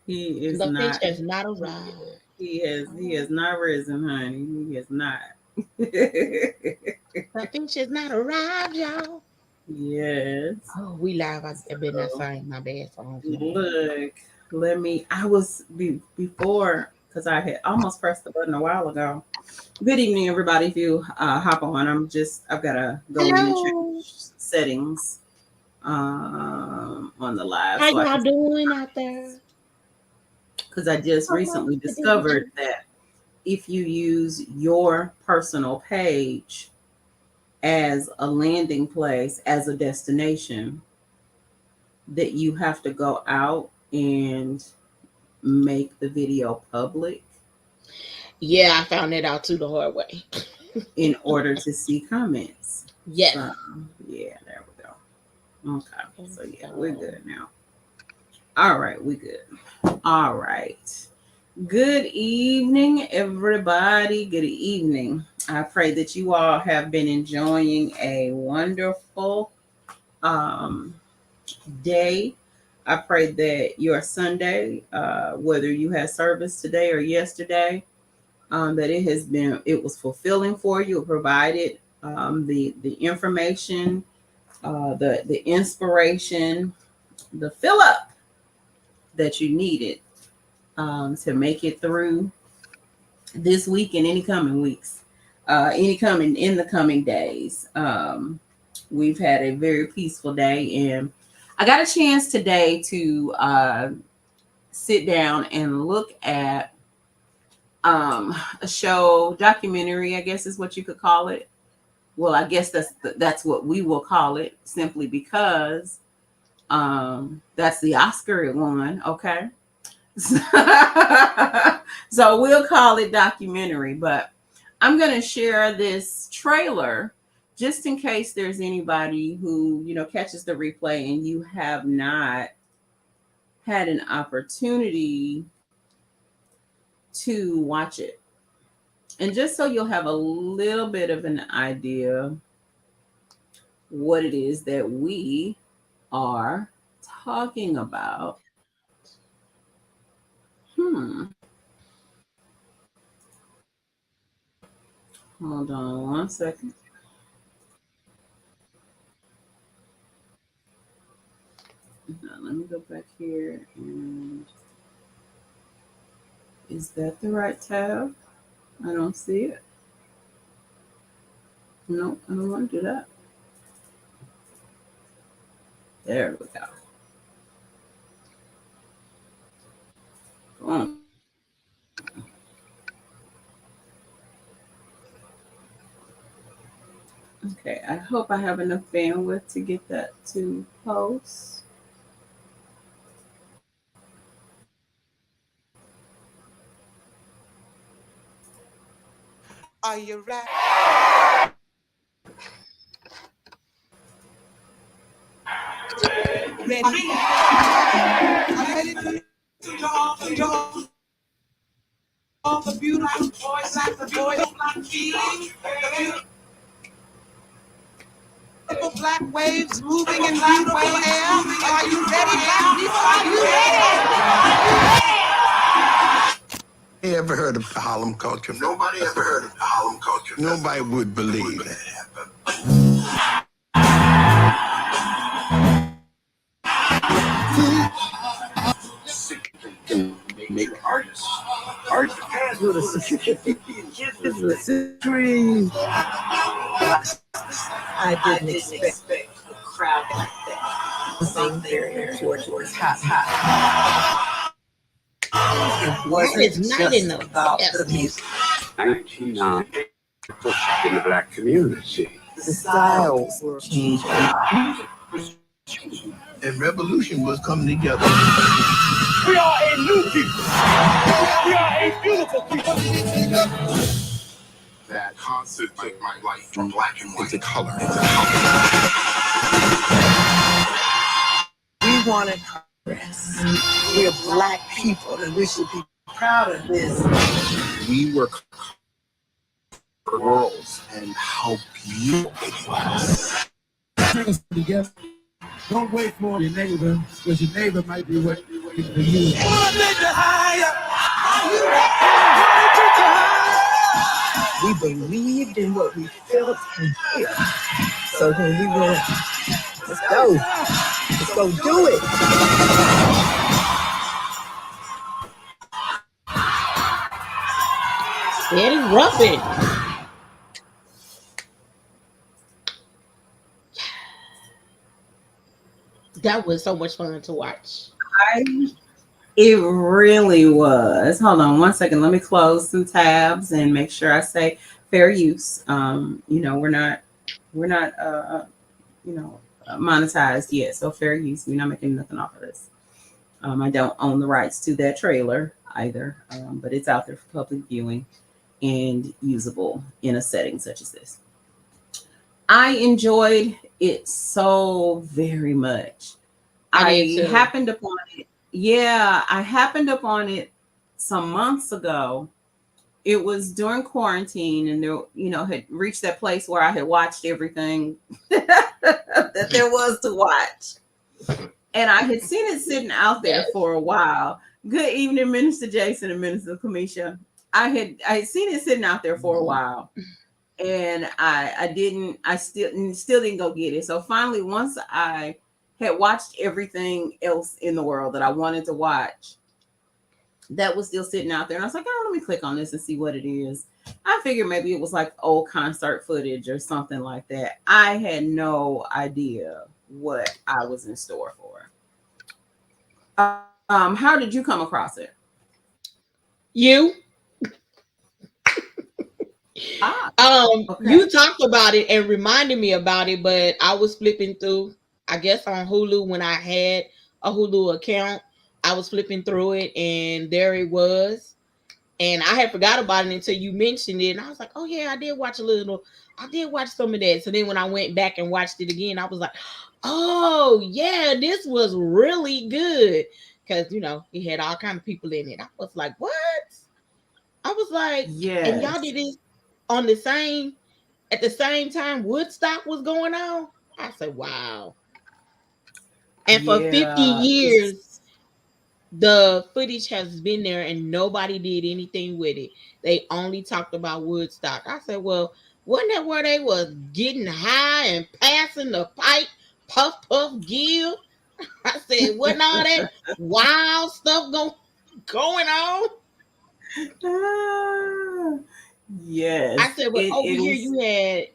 He is The fish not. has not arrived. He has not risen, honey. He has not. The fish has not arrived, y'all. Yes. Oh, we live. I better not So, sing my bad songs no more. look, let me. I was before because I had almost pressed the button a while ago. Good evening, everybody. If you hop on, I've got to go in and Hello. change settings on the live How so I can, y'all doing out there? because I just recently discovered that if you use your personal page as a landing place, as a destination, that you have to go out and make the video public Yeah, I found that out too the hard way. in order to see comments. Yes. So, yeah, there we go. Okay. So, yeah, we're good now. All right, we good. All right. Good evening, everybody. Good evening. I pray that you all have been enjoying a wonderful um, day. I pray that your Sunday, whether you had service today or yesterday, that it was fulfilling for you. It provided the information, the inspiration, the fill up that you needed to make it through this week and any coming weeks, any coming in the coming days. We've had a very peaceful day, and I got a chance today to sit down and look at a show documentary, I guess is what you could call it. Well, I guess that's what we will call it, simply because that's the Oscar it won. Okay. So we'll call it documentary, but I'm going to share this trailer just in case there's anybody who, catches the replay and you have not had an opportunity to watch it. And just so you'll have a little bit of an idea what it is that we are talking about. Hold on one second. Now, let me go back here and is that the right tab? I don't see it. No, I don't want to do that. There we go. Boom. Okay, I hope I have enough bandwidth to get that to post. Are you ready? Ready? I'm ready to all the beautiful boys like the boys like me. The beautiful black waves moving in beautiful air. Are you ready, black people? Are you ready? Nobody ever heard of the Harlem culture. Nobody ever heard of the Harlem culture. Nobody would believe it. Make artists. Art with a century. I didn't expect the crowd like that. something very important was hot. It wasn't just about the music. 1990 in the black community. The styles were changing. And revolution was coming together. We are a new people. We are a beautiful people. That concept like my life from black and white Into color. We wanted progress. We're black people and we should be proud of this. We were girls and how beautiful it was. Together. Don't wait for your neighbor, because your neighbor might be waiting for you. We believed in what we felt and feel. So when we went, let's go do it. Steady roughing. That was so much fun to watch. It really was. Hold on one second. Let me close some tabs and make sure I say fair use. We're not monetized yet. So fair use. We're not making nothing off of this. I don't own the rights to that trailer either, but it's out there for public viewing and usable in a setting such as this. I enjoyed it so very much. I happened upon it. Yeah, I happened upon it some months ago. It was during quarantine, and there, had reached that place where I had watched everything that there was to watch. And I had seen it sitting out there for a while. Good evening, Minister Jason and Minister Kamisha. I had seen it sitting out there for a while, and I still didn't go get it. So finally, once I had watched everything else in the world that I wanted to watch, that was still sitting out there, and I was like, oh, let me click on this and see what it is. I figured maybe it was like old concert footage or something like that. I had no idea what I was in store for. How did you come across it? You. Okay. You talked about it and reminded me about it, but I was flipping through, I guess on Hulu when I had a Hulu account. I was flipping through it and there it was. And I had forgot about it until you mentioned it. And I was like, oh yeah, I did watch some of that. So then when I went back and watched it again, I was like, oh yeah, this was really good. Because, he had all kinds of people in it. I was like, what? I was like, yes. And y'all did this at the same time Woodstock was going on. I said, wow. And for 50 years, the footage has been there and nobody did anything with it. They only talked about Woodstock. I said, well, wasn't that where they was getting high and passing the pipe, puff, puff, give? I said, wasn't all that wild stuff going on? Yes. I said, but over here you had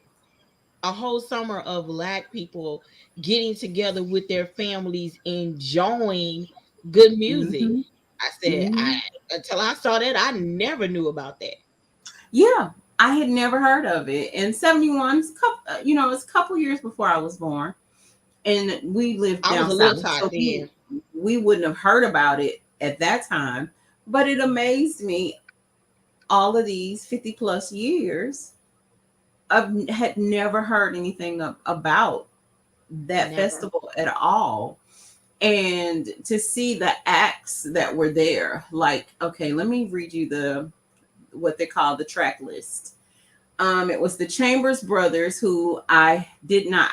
a whole summer of Black people getting together with their families, enjoying good music. Mm-hmm. I said, until I saw that, I never knew about that. Yeah, I had never heard of it. And 71, it's a couple years before I was born. And we lived down south. So we wouldn't have heard about it at that time. But it amazed me all of these 50 plus years. I had never heard anything about that festival at all. And to see the acts that were there, like, okay, let me read you what they call the track list. It was the Chambers Brothers, who I didn't know. I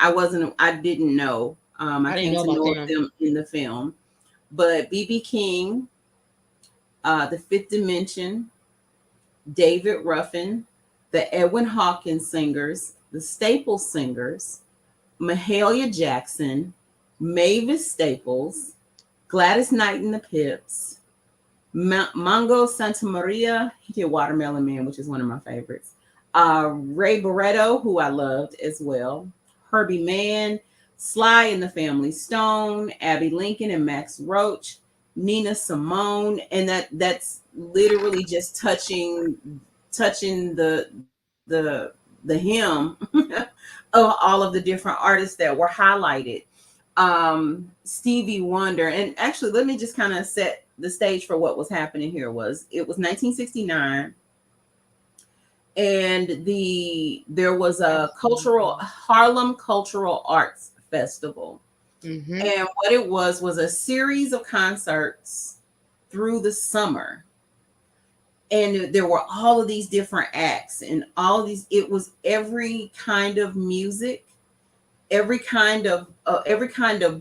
came to know them in the film. But B.B. King, the Fifth Dimension, David Ruffin, the Edwin Hawkins Singers, the Staples Singers, Mahalia Jackson, Mavis Staples, Gladys Knight and the Pips, Mongo Santa Maria, he did Watermelon Man, which is one of my favorites, Ray Barretto, who I loved as well, Herbie Mann, Sly and the Family Stone, Abby Lincoln and Max Roach, Nina Simone, and that's literally just touching the hem of all of the different artists that were highlighted. Stevie Wonder, and actually let me just kind of set the stage for what was happening here. It was 1969, and there was a Harlem Cultural Arts Festival. Mm-hmm. And what it was a series of concerts through the summer. And there were all of these different acts and all of these, it was every kind of music every kind of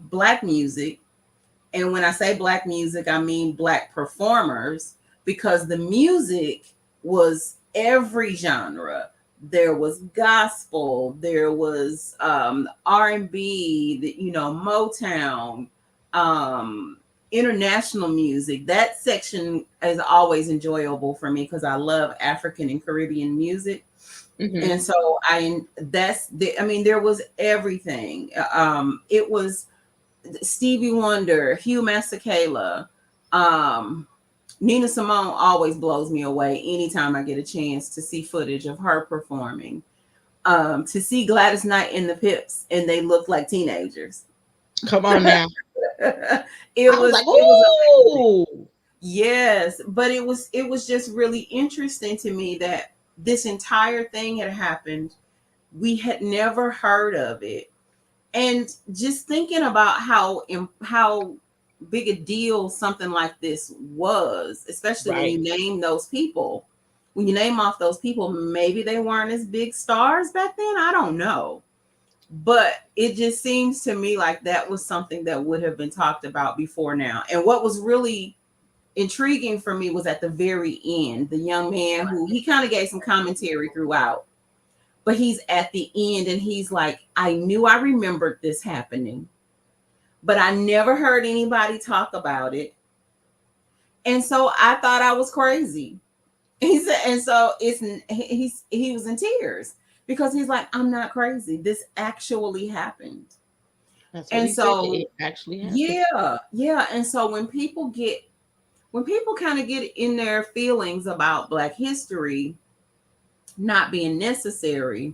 Black music. And when I say Black music, I mean Black performers, because the music was every genre. There was gospel, there was R&B, Motown, international music. That section is always enjoyable for me because I love African and Caribbean music. Mhm. And so there was everything. It was Stevie Wonder, Hugh Masekela, Nina Simone always blows me away anytime I get a chance to see footage of her performing. To see Gladys Knight and the Pips, and they look like teenagers. Come on now. It I was was like, amazing. ooh. Yes, but it was just really interesting to me that this entire thing had happened. We had never heard of it. And just thinking about how big a deal something like this was, especially when you name those people. When you name off those people, maybe they weren't as big stars back then. I don't know. But it just seems to me like that was something that would have been talked about before now. And what was really intriguing for me was at the very end, the young man who he kind of gave some commentary throughout, but he's at the end and he's like, I knew I remembered this happening, but I never heard anybody talk about it. And so I thought I was crazy. He said, and so he was in tears because he's like, I'm not crazy. This actually happened. That's what And he so said. It actually happened. yeah. And so when people kind of get in their feelings about Black history not being necessary,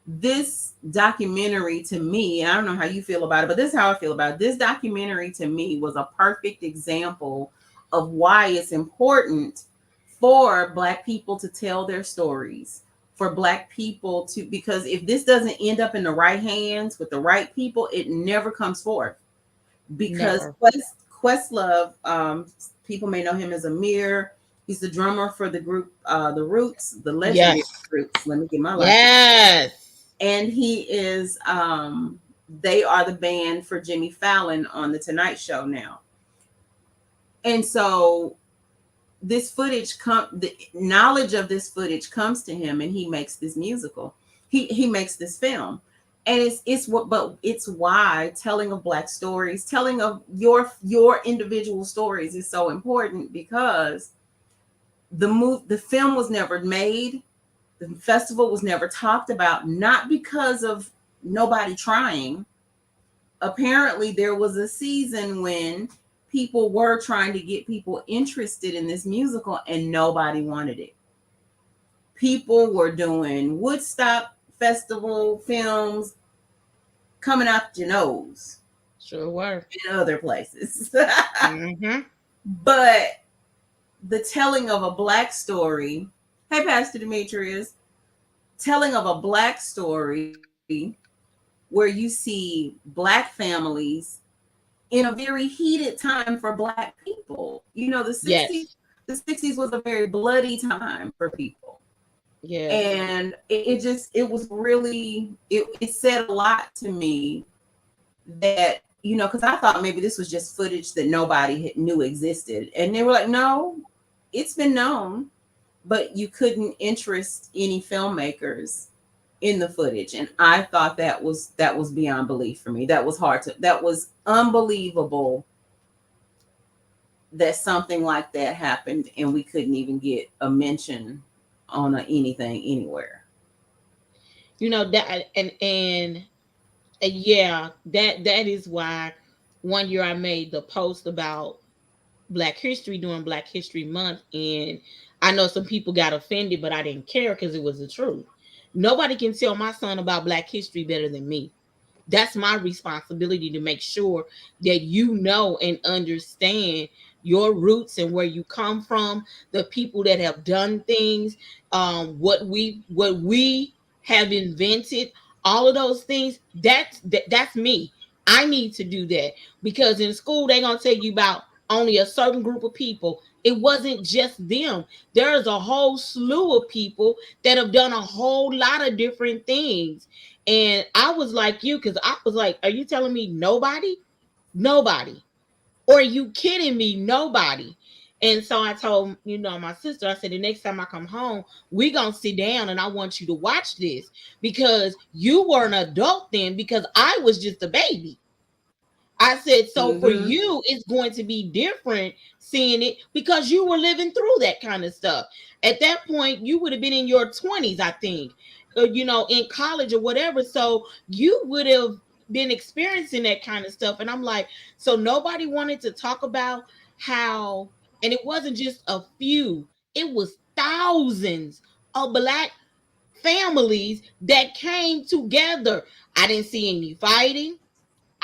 this documentary to me, and I don't know how you feel about it, but this is how I feel about it. This documentary to me was a perfect example of why it's important for Black people to tell their stories, for Black people to, because if this doesn't end up in the right hands with the right people, it never comes forth. Because Questlove, people may know him as Amir. He's the drummer for the group, The Roots, the legendary Roots. Let me get my life. Yes. And he is, they are the band for Jimmy Fallon on The Tonight Show now. And so this footage, the knowledge of this footage comes to him, and he makes this musical. He makes this film. And it's why telling of Black stories, telling of your individual stories is so important, because the film was never made, the festival was never talked about, not because of nobody trying. Apparently, there was a season when people were trying to get people interested in this musical, and nobody wanted it. People were doing Woodstock Festival films coming out your nose. Sure were. In other places. Mm-hmm. But the telling of a Black story, hey, Pastor Demetrius, telling of a Black story where you see Black families in a very heated time for Black people. The 60s, the 60s was a very bloody time for people. Yeah. And it was really, it said a lot to me that, because I thought maybe this was just footage that nobody knew existed. And they were like, no, it's been known, but you couldn't interest any filmmakers in the footage. And I thought that was beyond belief for me. That was unbelievable that something like that happened and we couldn't even get a mention on anything anywhere. That and yeah, that is why one year I made the post about Black history during Black History Month, and I know some people got offended, but I didn't care because it was the truth. Nobody can tell my son about Black history better than me. That's my responsibility, to make sure that you know and understand your roots and where you come from, the people that have done things, what we have invented, all of those things. That's me. I need to do that, because in school they're gonna tell you about only a certain group of people. It wasn't just them. There's a whole slew of people that have done a whole lot of different things. And I was like you, because I was like, are you telling me nobody? Nobody. Or are you kidding me? Nobody. And so I told, my sister, I said, the next time I come home, we going to sit down and I want you to watch this, because you were an adult then, because I was just a baby. I said, so for you, it's going to be different seeing it because you were living through that kind of stuff. At that point, you would have been in your 20s, I think, in college or whatever. So you would have been experiencing that kind of stuff. And I'm like, so nobody wanted to talk about how, and it wasn't just a few, it was thousands of Black families that came together. I didn't see any fighting.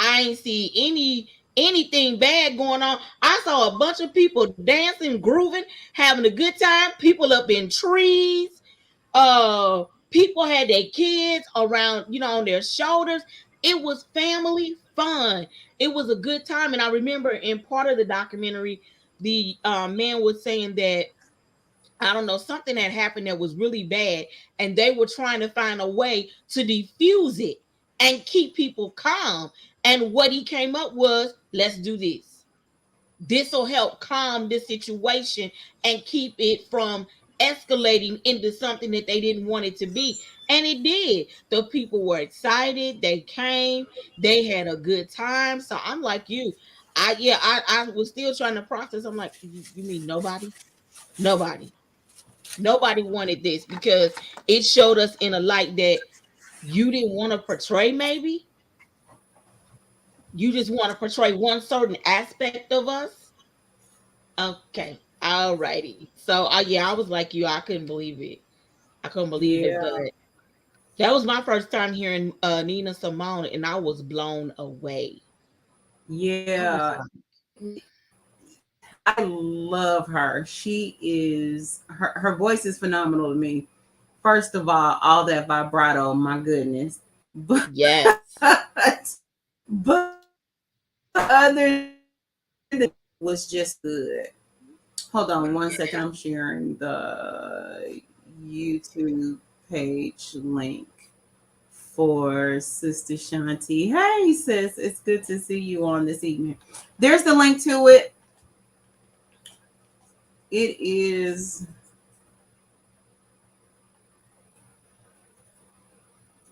I ain't see anything bad going on. I saw a bunch of people dancing, grooving, having a good time. People up in trees. People had their kids around, on their shoulders. It was family fun. It was a good time. And I remember in part of the documentary, the man was saying that, I don't know, something had happened that was really bad, and they were trying to find a way to defuse it and keep people calm. And what he came up was, let's do this. This will help calm this situation and keep it from escalating into something that they didn't want it to be. And it did. The people were excited. They came. They had a good time. So I'm like you. I was still trying to process. I'm like, you mean nobody? Nobody. Nobody wanted this, because it showed us in a light that you didn't want to portray. Maybe you just want to portray one certain aspect of us. Okay. All righty. So I was like you. I couldn't believe it. I couldn't believe it. But that was my first time hearing Nina Simone, and I was blown away. Yeah. I love her. She is, her voice is phenomenal to me. First of all that vibrato, my goodness. But yes. But other than was just good. Hold on one second. I'm sharing the YouTube page link for Sister Shanti. Hey, sis, it's good to see you on this evening. There's the link to it. It is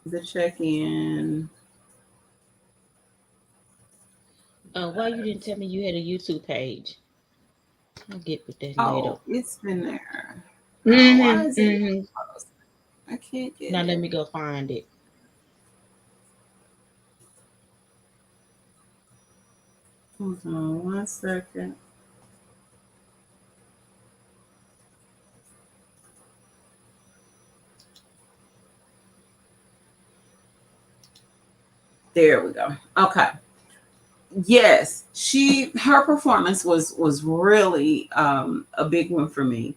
the check-in. Why you didn't tell me you had a YouTube page? I'll get with that later. It's been there. Mm-hmm. I can't get now it. Let me go find it. Hold on 1 second. There we go. Okay. Yes, her performance was really a big one for me.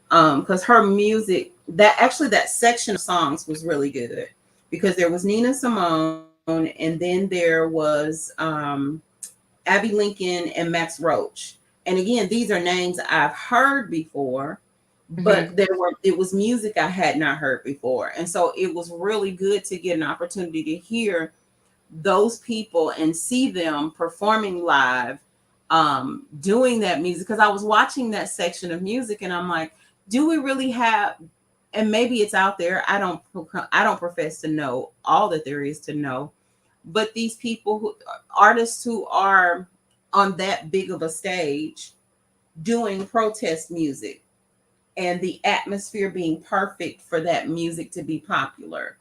Because her music, that section of songs was really good, because there was Nina Simone, and then there was Abby Lincoln and Max Roach. And again, these are names I've heard before, but it was music I had not heard before. And so it was really good to get an opportunity to hear those people and see them performing live, doing that music. Because I was watching that section of music and I'm like, do we really have, and maybe it's out there, I don't profess to know all that there is to know, but these people, artists who are on that big of a stage doing protest music, and the atmosphere being perfect for that music to be popular.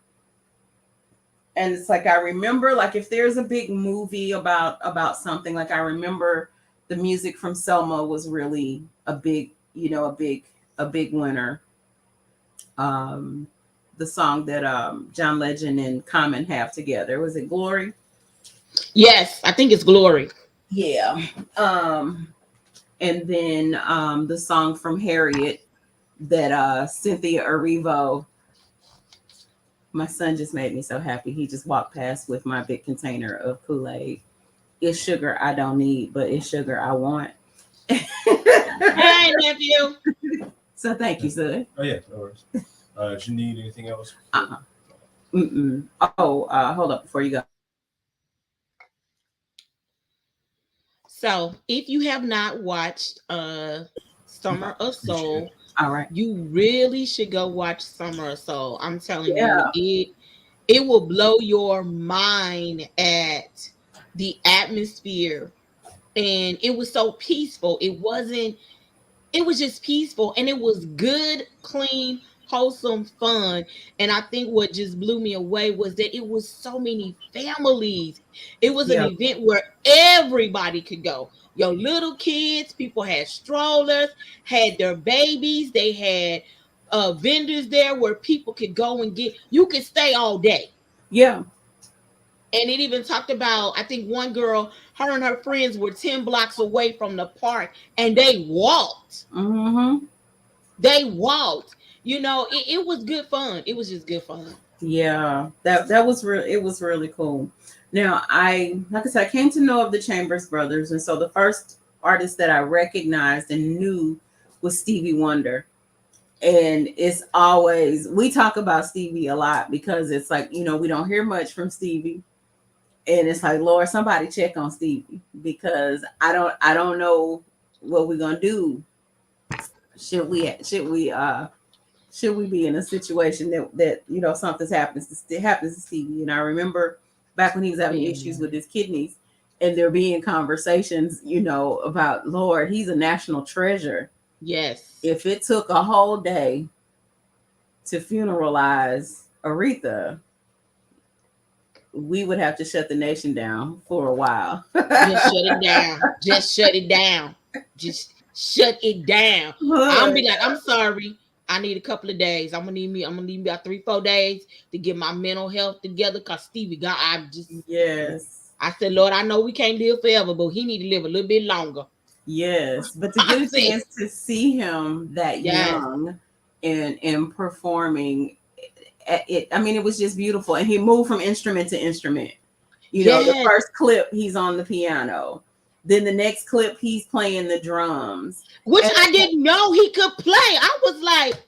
And it's like, I remember, like, if there's a big movie about something, like, I remember the music from Selma was really a big winner. The song that John Legend and Common have together, was it Glory? Yes, I think it's Glory. Yeah. And then the song from Harriet that Cynthia Erivo, my son just made me so happy. He just walked past with my big container of Kool-Aid. It's sugar I don't need, but it's sugar I want. Hey, nephew. So thank you, sir. Oh yeah, no worries. Do you need anything else? Uh-uh. Oh, hold up before you go. So, if you have not watched Summer of Soul, All right. you really should go watch Summer of Soul. I'm telling Yeah. you, it will blow your mind at the atmosphere. And it was so peaceful. It was just peaceful, and it was good, clean, wholesome fun. And I think what just blew me away was that it was so many families. It was an Yeah. event where everybody could go. Your little kids, people had strollers, had their babies, they had vendors there where people could go and get, you could stay all day. Yeah. And it even talked about, I think one girl, her and her friends were 10 blocks away from the park, and they walked. Mm-hmm. They walked. It was good fun. It was just good fun. Yeah. That was real. It was really cool. Now, like I said, I came to know of the Chambers Brothers, and so the first artist that I recognized and knew was Stevie Wonder. And it's always, we talk about Stevie a lot because it's like, we don't hear much from Stevie. And it's like, Lord, somebody check on Stevie, because I don't know what we're gonna do. Should we be in a situation that something happens to Stevie? And I remember back when he was having issues with his kidneys, and there being conversations, about, Lord, he's a national treasure. Yes. If it took a whole day to funeralize Aretha, we would have to shut the nation down for a while. Just shut it down. Just shut it down. Just shut it down. I'm be like, I'm sorry. I need a couple of days. I'm gonna need about 3-4 days to get my mental health together. Cause Stevie yes. I said, Lord, I know we can't live forever, but he need to live a little bit longer. Yes, but to get a chance to see him that young and performing it, I mean, it was just beautiful. And he moved from instrument to instrument. The first clip, he's on the piano. Then the next clip, he's playing the drums. Which I didn't know he could play. I was like,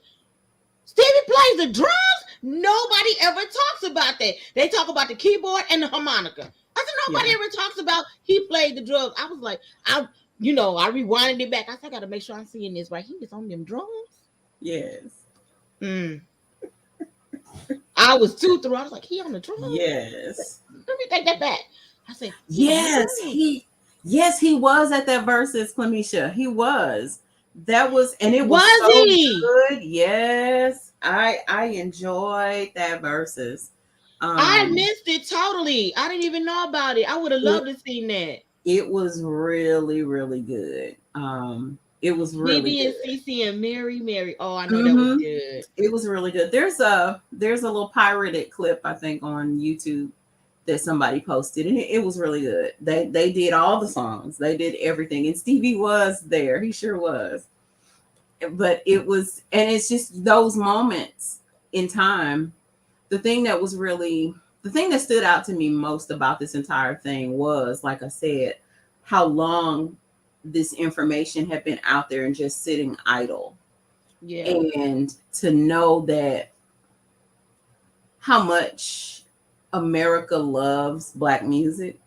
Stevie plays the drums? Nobody ever talks about that. They talk about the keyboard and the harmonica. I said, nobody ever talks about he played the drums. I was like, I rewinded it back. I said, I got to make sure I'm seeing this right. He was on them drums? Yes. I was too through. I was like, he on the drums? Yes. Let me take that back. I said, yes, he was at that Versus, Clemisha. He was. That was, and it was so good. Yes. I enjoyed that Versus. I missed it totally. I didn't even know about it. I would have loved to see that. It was really, really good. It was really BB good. and CC and Mary. Oh, I know that was good. It was really good. There's a little pirated clip, I think, on YouTube that somebody posted, and it was really good. They did all the songs. They did everything, and Stevie was there. He sure was. But it was, and it's just those moments in time. The thing that stood out to me most about this entire thing was, like I said, how long this information had been out there and just sitting idle. Yeah. And to know that how much America loves Black music.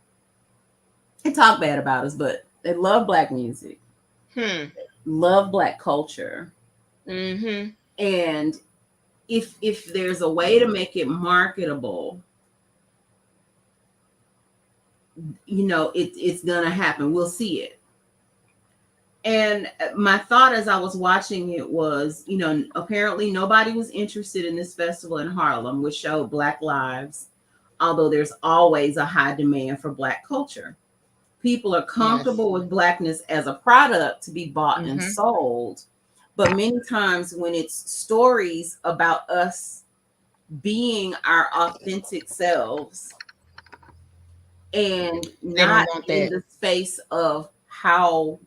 They talk bad about us, but they love Black music. Love Black culture. Mm-hmm. And if there's a way to make it marketable, it's gonna happen. We'll see it. And my thought as I was watching it was, apparently nobody was interested in this festival in Harlem, which showed Black lives, although there's always a high demand for Black culture. People are comfortable with Blackness as a product to be bought and sold. But many times when it's stories about us being our authentic selves and not in the space of how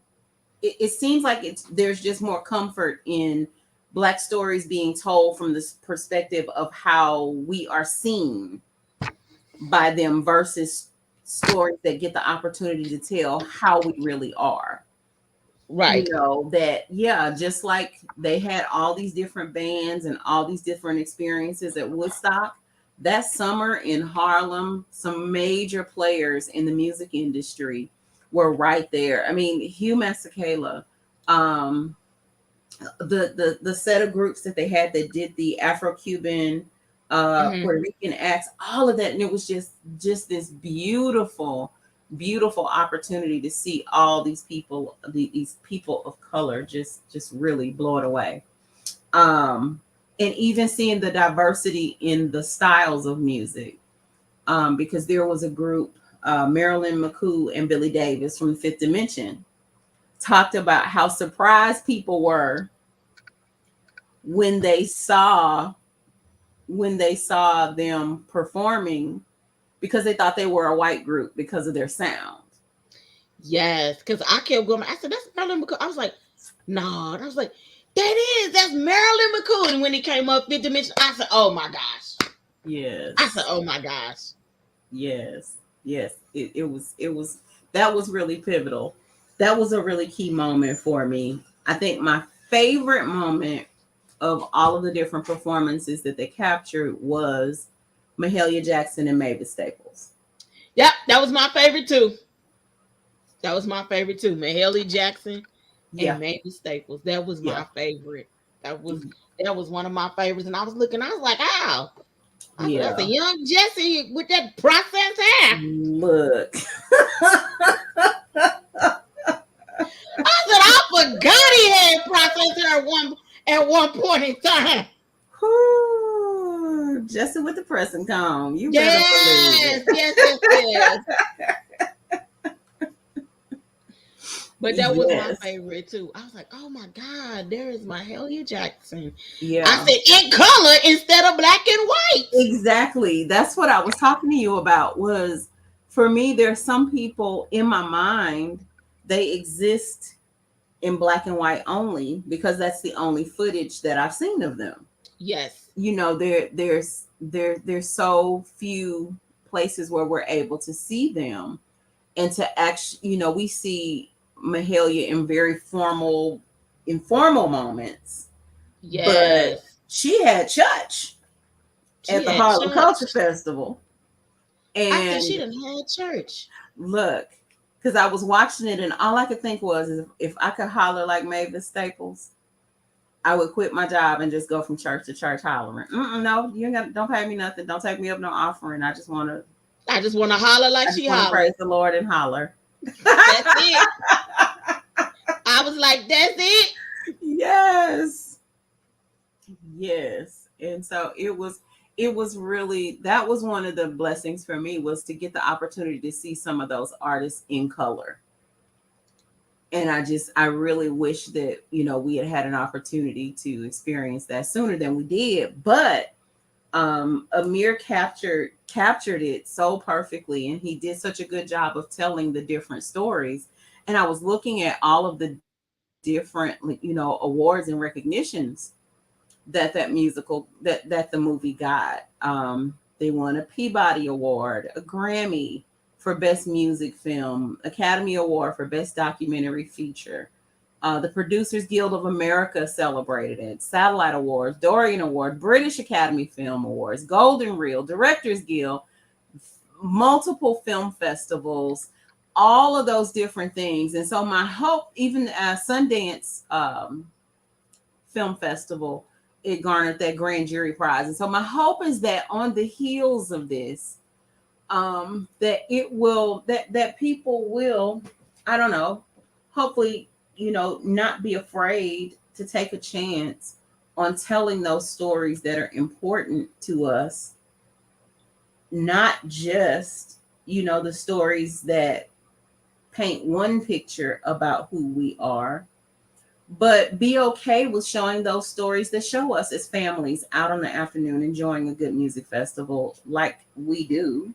it seems like there's just more comfort in Black stories being told from this perspective of how we are seen by them versus stories that get the opportunity to tell how we really are. Right. You know, that, yeah, just like they had all these different bands and all these different experiences at Woodstock, that summer in Harlem, some major players in the music industry were right there. I mean, Hugh Masekela, um, the set of groups that they had that did the Afro-Cuban, Hmm. Puerto Rican acts, all of that, and it was just this beautiful opportunity to see all these people, these people of color, just really blow it away. And even seeing the diversity in the styles of music, because there was a group, Marilyn McCoo and Billy Davis from Fifth Dimension, talked about how surprised people were when they saw them performing, because they thought they were a white group because of their sound. Yes, because I kept going. I said, "That's Marilyn McCool." I was like, "No," and I was like, that's Marilyn McCool." And when he came up, Fifth Dimension, I said, "Oh my gosh!" Yes. I said, "Oh my gosh!" Yes. It was that was really pivotal. That was a really key moment for me. I think my favorite moment of all of the different performances that they captured was Mahalia Jackson and Mavis Staples. Yep, that was my favorite too. That was my favorite too. Mahalia Jackson Yeah. and Mavis Staples. That was Yeah. my favorite. That was one of my favorites. And I was looking, I was like, "Oh, I said, that's a Yeah. young Jesse with that processed hair." Look. I said, "I forgot he had processed hair at one point in time." Whew, Jesse with the pressing comb. You better Yes, believe yes. But that it. was my Yes. favorite too. I was like, "Oh my God, there is Mahalia Jackson." Yeah. I said, "In color instead of black and white." Exactly. That's what I was talking to you about. Was, for me, there's some people in my mind, they exist in black and white only because that's the only footage that I've seen of them. Yes. You know, there's so few places where we're able to see them, and to actually, we see Mahalia in very informal moments, but Yes. she had church She at the had Harlem Culture church. Festival. I said And she done had church. look, because I was watching it, and all I could think was, if I could holler like Mavis Staples, I would quit my job and just go from church to church hollering. No, you ain't got, don't pay me nothing. Don't take me up no offering. I just want to holler like she to holler. praise the Lord and holler. That's it. I was like, "That's it." Yes. Yes. And so it was really, that was one of the blessings for me, was to get the opportunity to see some of those artists in color. And I really wish that, we had an opportunity to experience that sooner than we did. But Amir captured it so perfectly, and he did such a good job of telling the different stories. And I was looking at all of the different, awards and recognitions that musical, that the movie got. They won a Peabody Award, a Grammy for Best Music Film, Academy Award for Best Documentary Feature. The Producers Guild of America celebrated it. Satellite Awards, Dorian Award, British Academy Film Awards, Golden Reel, Directors Guild, multiple film festivals, all of those different things. And so my hope, even Sundance Film Festival, it garnered that grand jury prize. And so my hope is that on the heels of this, that it will, that people will, I don't know, hopefully, not be afraid to take a chance on telling those stories that are important to us, not just, the stories that paint one picture about who we are, but be okay with showing those stories that show us as families out on the afternoon enjoying a good music festival like we do.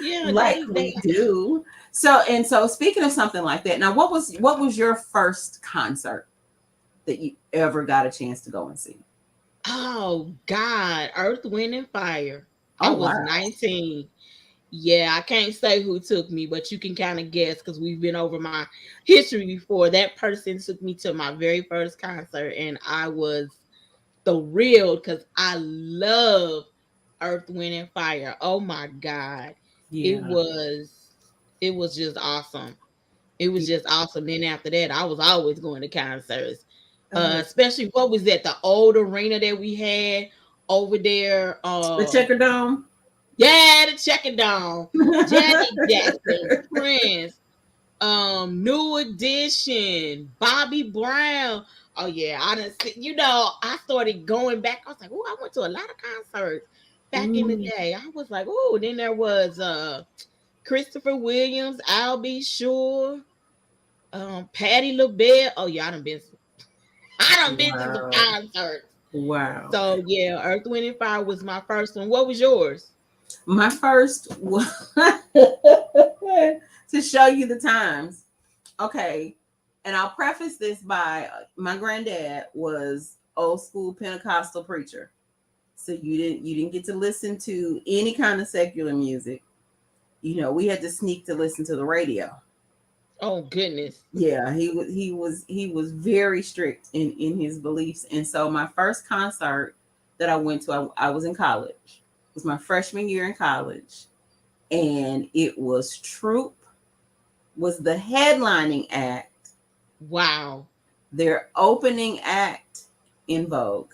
Yeah, Like we do. So speaking of something like that, now what was your first concert that you ever got a chance to go and see? Oh God, Earth, Wind, and Fire. I Oh was wow. 19. Yeah, I can't say who took me, but you can kind of guess because we've been over my history before. That person took me to my very first concert, and I was thrilled because I love Earth, Wind, and Fire. Oh my God. It Yeah. was it was just awesome. It was just awesome. Then after that, I was always going to concerts. Oh, Especially what was that? The old arena that we had over there. the Checker Dome. Yeah, the Check It Down. Janet Jackson, Prince, New Edition, Bobby Brown. Oh yeah, I done see, I started going back. I was like, oh, I went to a lot of concerts back in the Mm. day. I was like, oh, then there was Christopher Williams, I'll Be Sure, Patti LaBelle. Oh yeah, I done been to some Wow. concerts. Wow. So yeah, Earth, Wind, and Fire was my first one. What was yours? My first was to show you the times. Okay. And I'll preface this by my granddad was old school Pentecostal preacher. So you didn't get to listen to any kind of secular music. We had to sneak to listen to the radio. Oh goodness. Yeah, he was very strict in his beliefs. And so my first concert that I went to, I was in college. It was my freshman year in college, and it was Troop was the headlining act. Wow. Their opening act, In Vogue.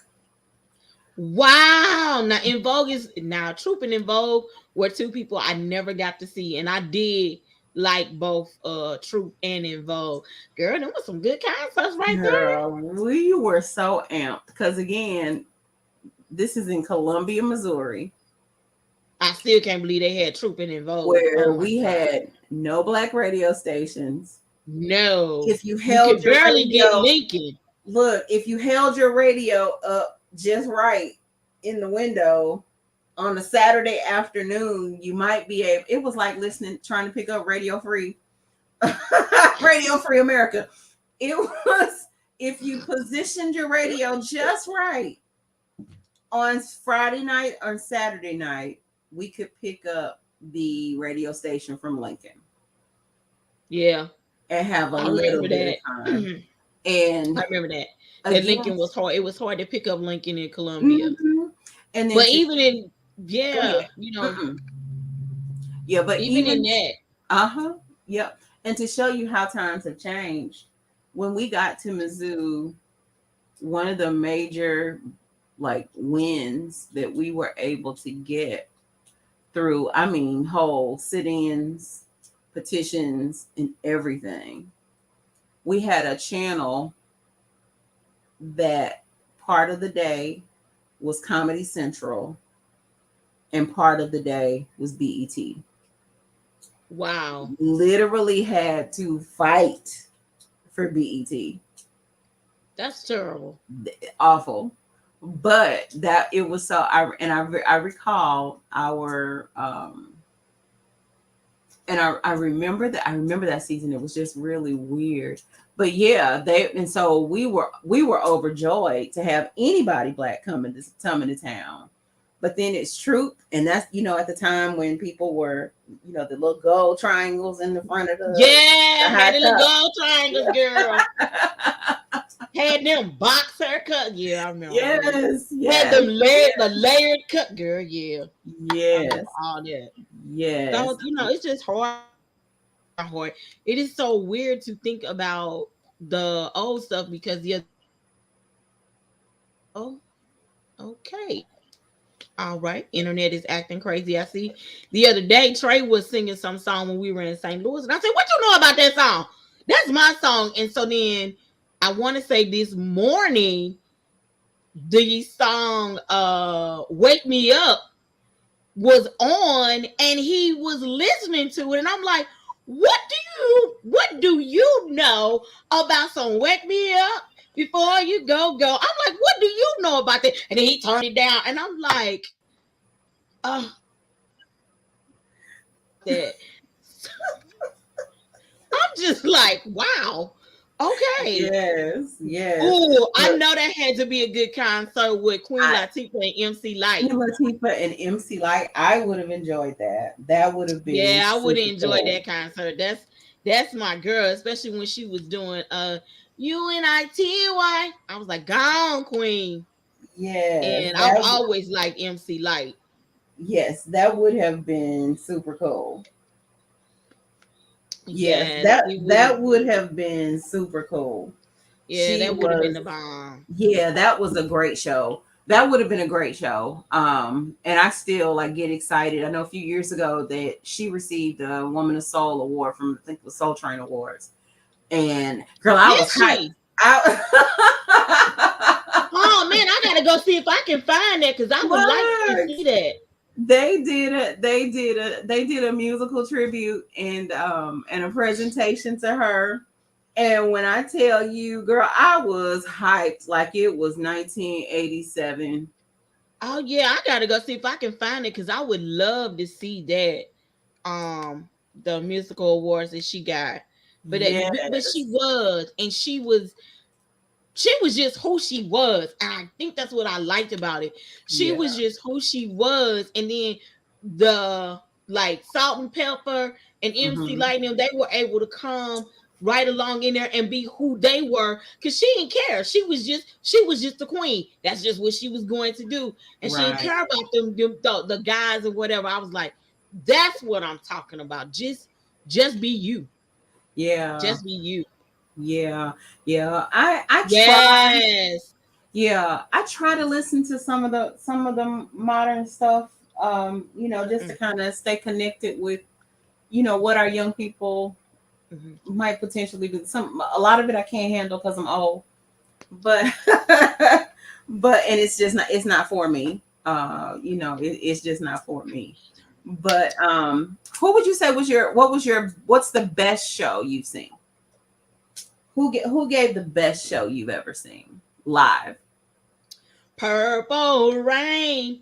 Wow. Now In Vogue is now Troop and In Vogue were two people I never got to see, and I did like both Troop and In Vogue. Girl, there was some good concerts right there. Girl, we were so amped because again, this is in Columbia, Missouri, I still can't believe they had Troop and In Vogue. where Oh my we God. had no black radio stations. No. If you You held could your barely get radio, Lincoln. look, if you held your radio up just right in the window on a Saturday afternoon, you might be able. It was like trying to pick up Radio Free, Radio Free America. It was if you positioned your radio just right on Friday night or Saturday night, we could pick up the radio station from Lincoln Yeah. and have a I little remember bit that. of time. And I remember that. That again, Lincoln was hard. It was hard to pick up Lincoln in Columbia. mhm. And then But even in go ahead. Mm-mm. Yeah, but even in even that, yep. And to show you how times have changed, when we got to Mizzou, one of the major wins that we were able to get through, whole sit-ins, petitions, and everything. We had a channel that part of the day was Comedy Central and part of the day was BET. wow. Literally had to fight for BET. That's terrible. Awful. But that it was so I recall our and I remember that season. It was just really weird. But yeah, so we were overjoyed to have anybody black coming to town. But then it's Troop, and that's at the time when people were the little gold triangles in the front of the Had the little top. gold triangles, girl. Had them box haircut. Yeah, I remember. Yes, Had them the layered cut, girl. Yeah. yes, All that. yes. So, it's just hard. It is so weird to think about the old stuff because okay. All right. Internet is acting crazy. I see. The other day, Trey was singing some song when we were in St. Louis. And I said, what you know about that song? That's my song. And so then I want to say this morning, the song Wake Me Up was on and he was listening to it. And I'm like, what do you know about some Wake Me Up before you go? I'm like, what do you know about that? And then he turned it down. And I'm like, that I'm just like, wow. Okay. Yes. Oh, I know that had to be a good concert with Queen Latifah and MC Light. Queen Latifah and MC Light. I would have enjoyed that. That would have been. Yeah, I would have enjoyed cool. that concert. That's my girl, especially when she was doing UNITY. I was like, gone, Queen. Yeah. And I've always liked MC Light. Yes, that would have been super cool. Yes, that would have been super cool. Yeah, that would have been the bomb. Yeah, that was a great show. That would have been a great show. And I still like get excited. I know a few years ago that she received a Woman of Soul award from I think the Soul Train Awards. And girl, I was hyped. Oh man, I gotta go see if I can find that because I would like to see that. They did a musical tribute and a presentation to her. And when I tell you, girl, I was hyped like it was 1987. Oh yeah, I gotta go see if I can find it because I would love to see that. The musical awards that she got. But but she was just who she was. And I think that's what I liked about it. She was just who she was. And then the like Salt and Pepper and MC Light, they were able to come right along in there and be who they were because she didn't care. She was just the queen. That's just what she was going to do. And she didn't care about them the guys or whatever. I was like, that's what I'm talking about. Just be you. Yeah. Just be you. Yeah. I try to listen to some of the modern stuff, just to kind of stay connected with, what our young people might potentially do. A lot of it I can't handle because I'm old, but and it's not for me. It's just not for me. But who would you say what's the best show you've seen? Who gave the best show you've ever seen live? Purple Rain.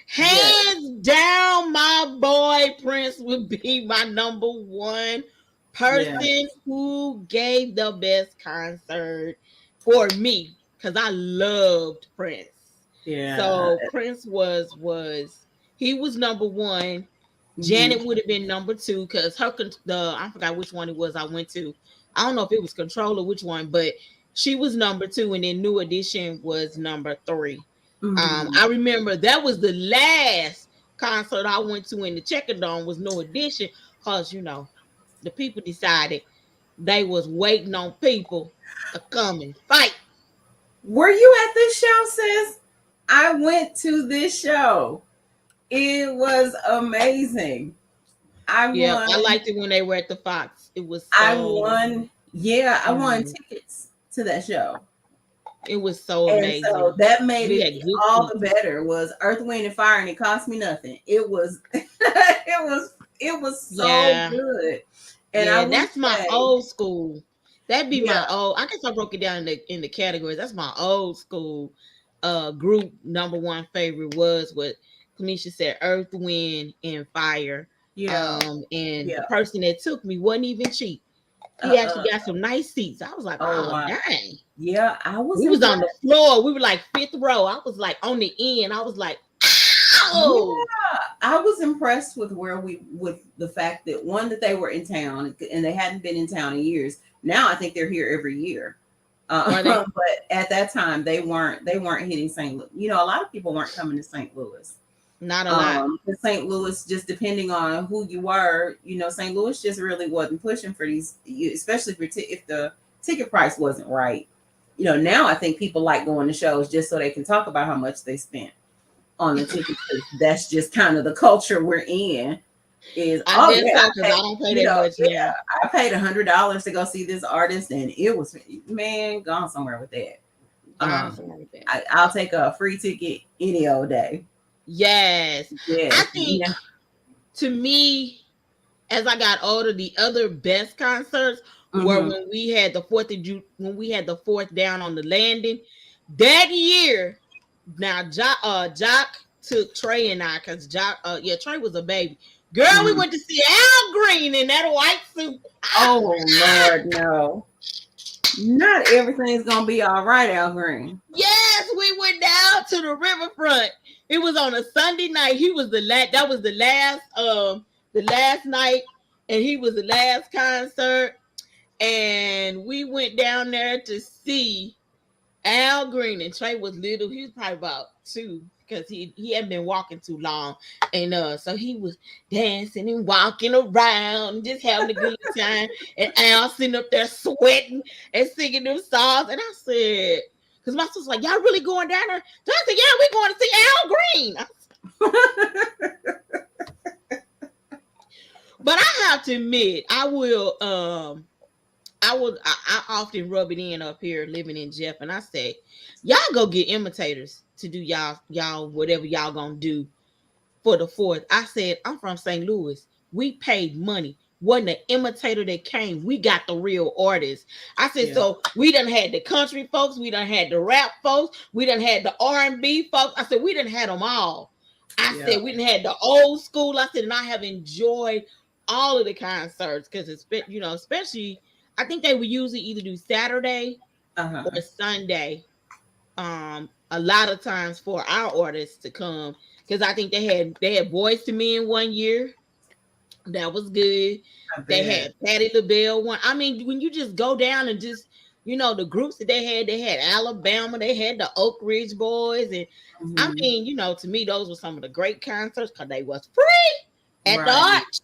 Hands down, my boy Prince would be my number one person who gave the best concert for me because I loved Prince. Yeah. So Prince was number one. Janet would have been number two because I forgot which one it was I went to. I don't know if it was Control or which one, but she was number two, and then New Edition was number three. I remember that was the last concert I went to in the Checkerdome was New Edition because the people decided they was waiting on people to come and fight. Were you at this show, sis? I went to this show. It was amazing. I liked it when they were at the Fox. It was I won tickets to that show. It was so amazing. So that made it all the better was Earth, Wind, and Fire, and it cost me nothing. It was it was so good. And that's my old school. That'd be my old. I guess I broke it down in the categories. That's my old school group. Number one favorite was what Kamisha said, Earth, Wind, and Fire. And the person that took me wasn't even cheap. He actually got some nice seats. I was like, oh wow. Dang. Yeah, we was on the floor. We were like fifth row. I was like on the end. I was like, oh. Yeah, I was impressed with with the fact that that they were in town and they hadn't been in town in years. Now I think they're here every year. But at that time they weren't hitting St. Louis. A lot of people weren't coming to St. Louis. Not a lot. St. Louis, just depending on who you were, St. Louis just really wasn't pushing for these, especially if the ticket price wasn't right. Now I think people like going to shows just so they can talk about how much they spent on the tickets. That's just kind of the culture we're in. I don't pay that much. Yeah, I paid $100 to go see this artist, and it was gone somewhere with that. I'll take a free ticket any old day. Yes. I think to me, as I got older, the other best concerts were when we had the 4th down on the landing. That year, now Jock took Trey and I because Trey was a baby. Girl, we went to see Al Green in that white suit. Oh Lord, no. Not everything's gonna be all right, Al Green. Yes, we went down to the riverfront. It was on a Sunday night. He was the last. That was the last night, and he was the last concert. And we went down there to see Al Green. And Trey was little. He was probably about 2 because he hadn't been walking too long. And so he was dancing and walking around and just having a good time. And Al sitting up there sweating and singing them songs. And I said, because my sister's like, y'all really going down there? So I said, yeah, we're going to see Al Green. But I have to admit, I often rub it in up here living in Jeff, and I say, y'all go get imitators to do y'all whatever y'all gonna do for the 4th. I said, I'm from St. Louis. We paid money. Wasn't an imitator that came. We got the real artists. I said, so we done had the country folks, we done had the rap folks, we done had the R&B folks. I said, we done had them all. I said, we done had the old school. I said, and I have enjoyed all of the concerts because it's, especially I think they would usually either do Saturday or Sunday. A lot of times for our artists to come because I think they had Boys to Men one year. That was good. They had Patti LaBelle one. I mean, when you just go down and just the groups that they had Alabama, they had the Oak Ridge Boys, and I mean, to me, those were some of the great concerts because they was free at the Arch.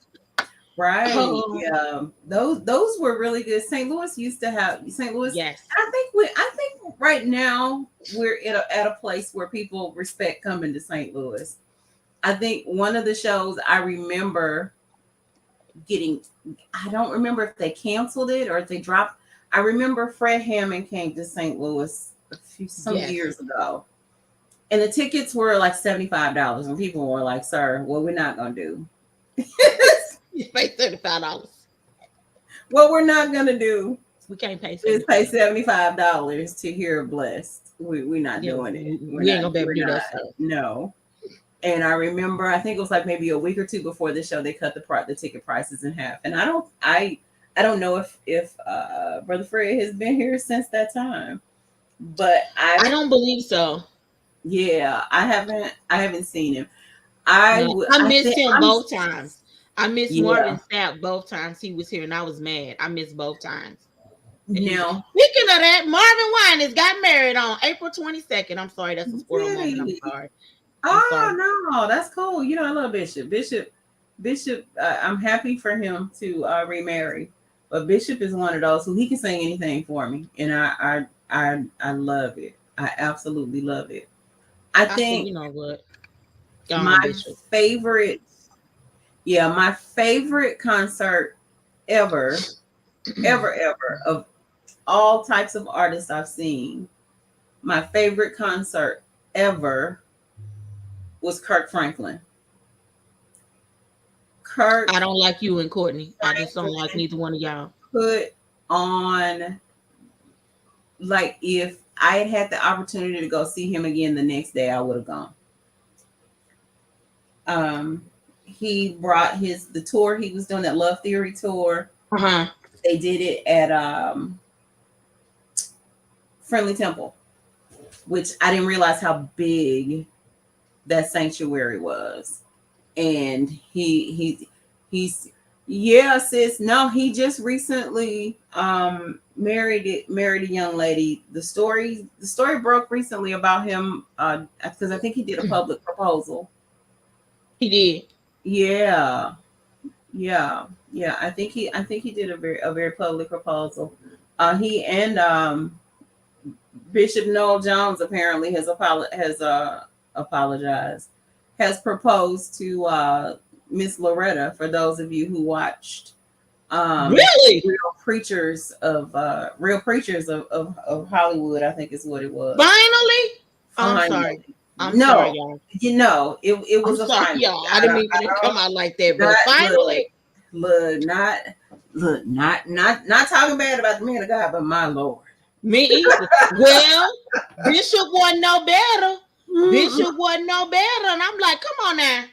Right. Yeah. Those were really good. St. Louis used to have St. Louis. Yes. I think right now we're at a place where people respect coming to St. Louis. I think one of the shows I remember I don't remember if they canceled it or if they dropped. I remember Fred Hammond came to St. Louis some years ago. And the tickets were like $75. And people were like, sir, what we're not going to do. You pay $35. What we're not going to do. We can't pay $75 to hear Blessed. We're not doing it. We ain't going to be able to do that stuff. No. And I remember, I think it was like maybe a week or 2 before the show, they cut the ticket prices in half. And I don't know if Brother Fred has been here since that time, but I don't believe so. Yeah, I haven't seen him. I missed him both times. I missed Marvin Sapp both times he was here, and I was mad. I missed both times. Now, speaking of that, Marvin Winans got married on April 22nd. I'm sorry, that's a squirrel moment. I'm sorry. No, that's cool. I love Bishop. Bishop, I'm happy for him to remarry, but Bishop is one of those who he can sing anything for me, and I love it. I absolutely love it. I think what my favorite concert ever of all types of artists I've seen. My favorite concert ever was Kirk Franklin. I don't like you and Courtney. I just don't like neither one of y'all. Put on, like, if I had the opportunity to go see him again the next day, I would have gone. He brought the tour he was doing, that Love Theory tour. They did it at Friendly Temple, which I didn't realize how big that sanctuary was. And he's sis. No, he just recently married a young lady. The story broke recently about him because I think he did a public proposal. He did. Yeah. I think he did a very public proposal. He and Bishop Noel Jones apparently has apologized, has proposed to Miss Loretta. For those of you who watched, really Real Preachers of Hollywood, I think is what it was. Finally. I'm sorry. I'm sorry, y'all. It was I'm sorry, y'all. I didn't mean for it to come out like that, but finally. Not talking bad about the man of God, but my Lord. Me either. Well, Bishop wasn't no better. And I'm like, come on now.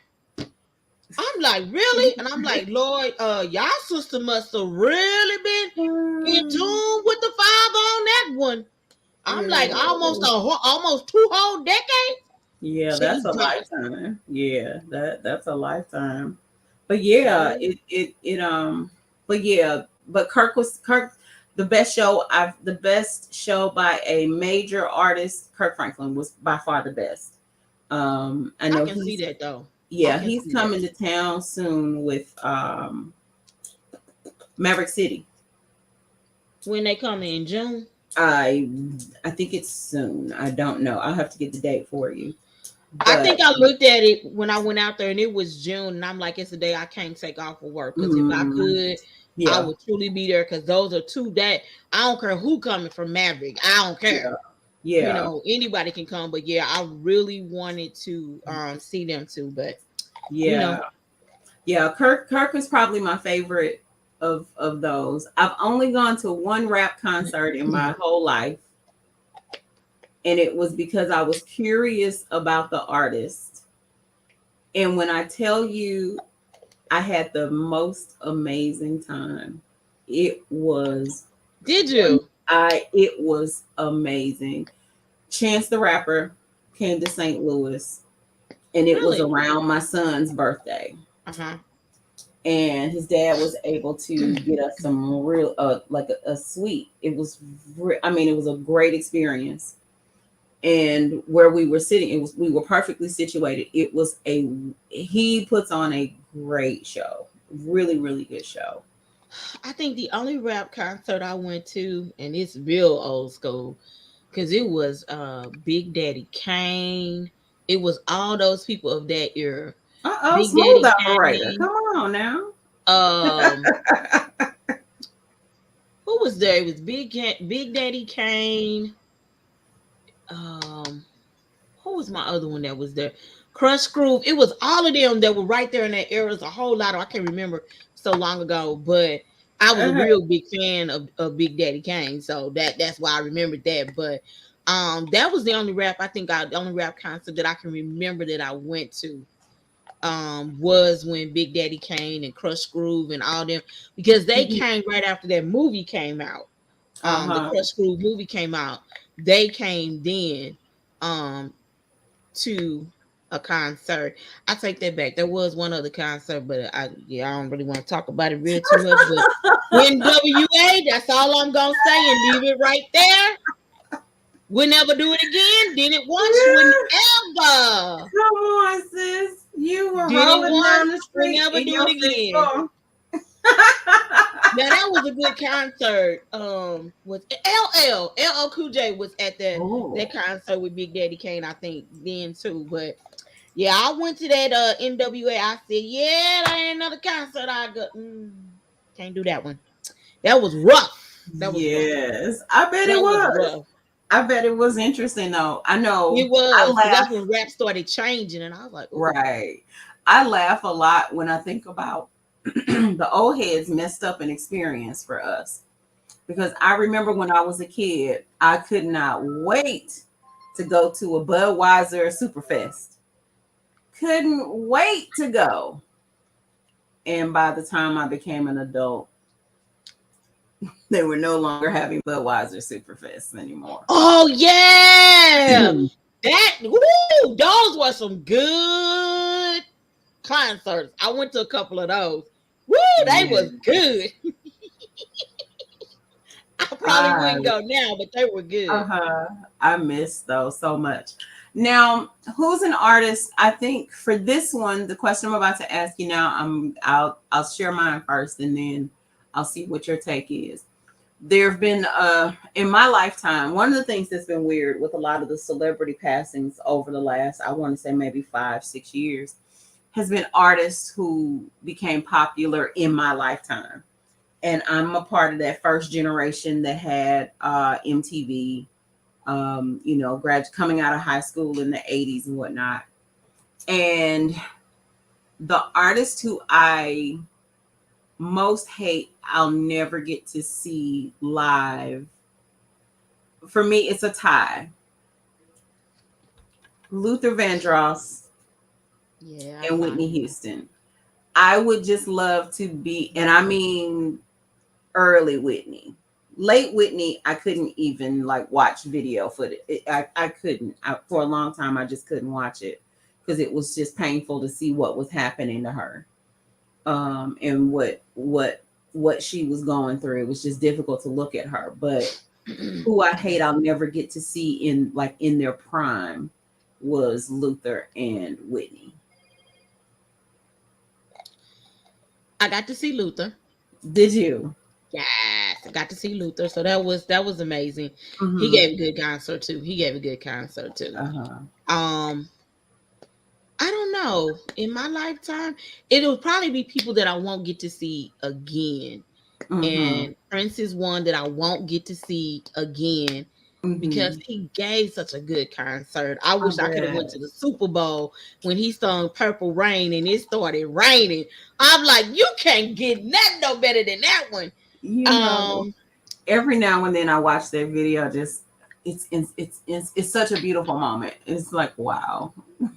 I'm like, really? And I'm like, Lord, y'all sister must have really been in tune with the Father on that one. I'm like, almost 2 whole decades. Yeah, that's a lifetime. Yeah, that's a lifetime. But yeah, but Kirk the best show by a major artist, Kirk Franklin was by far the best. I know I can see that though. Yeah, he's coming to town soon with Maverick City. When they come in June? I think it's soon. I don't know. I'll have to get the date for you. I think I looked at it when I went out there and it was June, and I'm like, it's a day I can't take off of work, because if I could, I would truly be there, because those are two that I don't care who coming from Maverick. I don't care. Yeah. You know, anybody can come, but yeah, I really wanted to see them too. But yeah, Kirk is probably my favorite of those. I've only gone to one rap concert in my whole life, and it was because I was curious about the artist. And when I tell you, I had the most amazing time. It was. Did you? It was amazing. Chance the Rapper came to St. Louis, and it was around my son's birthday. And his dad was able to get us some real, like a suite. It was, it was a great experience. And where we were sitting, we were perfectly situated. He puts on a great show, really, really good show. I think the only rap concert I went to, and it's real old school, because it was Big Daddy Kane. It was all those people of that era. Big Smooth Daddy Operator. Kane. Come on now. Who was there? It was Big Daddy Kane. Who was my other one that was there? Crush Groove. It was all of them that were right there in that era. There's a whole lot of, I can't remember so long ago, but I was a real big fan of Big Daddy Kane, so that's why I remembered that. But that was the only rap the only rap concert that I can remember that I went to was when Big Daddy Kane and Crush Groove and all them, because they came right after that movie came out. The Crush Groove movie came out. They came then to a concert. I take that back. There was one other concert, but I don't really want to talk about it real too much. But NWA, that's all I'm gonna say, and leave it right there. We'll never do it again. Did it once, whenever. Come on, sis. You were rolling down the street. We'll never do it again. Now that was a good concert. Was LL Cool J was at that concert with Big Daddy Kane, I think, then too. But yeah, I went to that NWA. I said, yeah, that ain't another concert. I go, can't do that one. That was rough. That was rough. I bet it was. I bet it was interesting though. I know it was. That's when rap started changing, and I was like, ooh. Right. I laugh a lot when I think about the old heads messed up an experience for us, because I remember when I was a kid, I could not wait to go to a Budweiser Superfest. Couldn't wait to go. And by the time I became an adult, they were no longer having Budweiser Superfest anymore. Oh yeah, those were some good concerts. I went to a couple of those. Woo, they was good. I probably wouldn't go now, but they were good. I miss those so much. Now, who's an artist? I think for this one, the question I'm about to ask you now, I'll share mine first, and then I'll see what your take is. There have been in my lifetime, one of the things that's been weird with a lot of the celebrity passings over the last, I want to say maybe 5-6 years, has been artists who became popular in my lifetime. And I'm a part of that first generation that had MTV, coming out of high school in the 80s and whatnot. And the artist who I most hate, I'll never get to see live. For me, it's a tie. Luther Vandross and Whitney Houston. I would just love to be, and I mean early Whitney. Late Whitney, I couldn't even like watch video footage. I couldn't. For a long time, I just couldn't watch it because it was just painful to see what was happening to her, and what she was going through. It was just difficult to look at her. But who I hate, I'll never get to see in their prime was Luther and Whitney. I got to see Luther. Did you? Yes, I got to see Luther. So that was amazing. Mm-hmm. He gave a good concert too. I don't know. In my lifetime, it'll probably be people that I won't get to see again. Mm-hmm. And Prince is one that I won't get to see again because he gave such a good concert. I wish I could have went to the Super Bowl when he sung Purple Rain and it started raining. I'm like, you can't get nothing no better than that one. You know, every now and then I watch that video. Just it's such a beautiful moment. It's like, wow,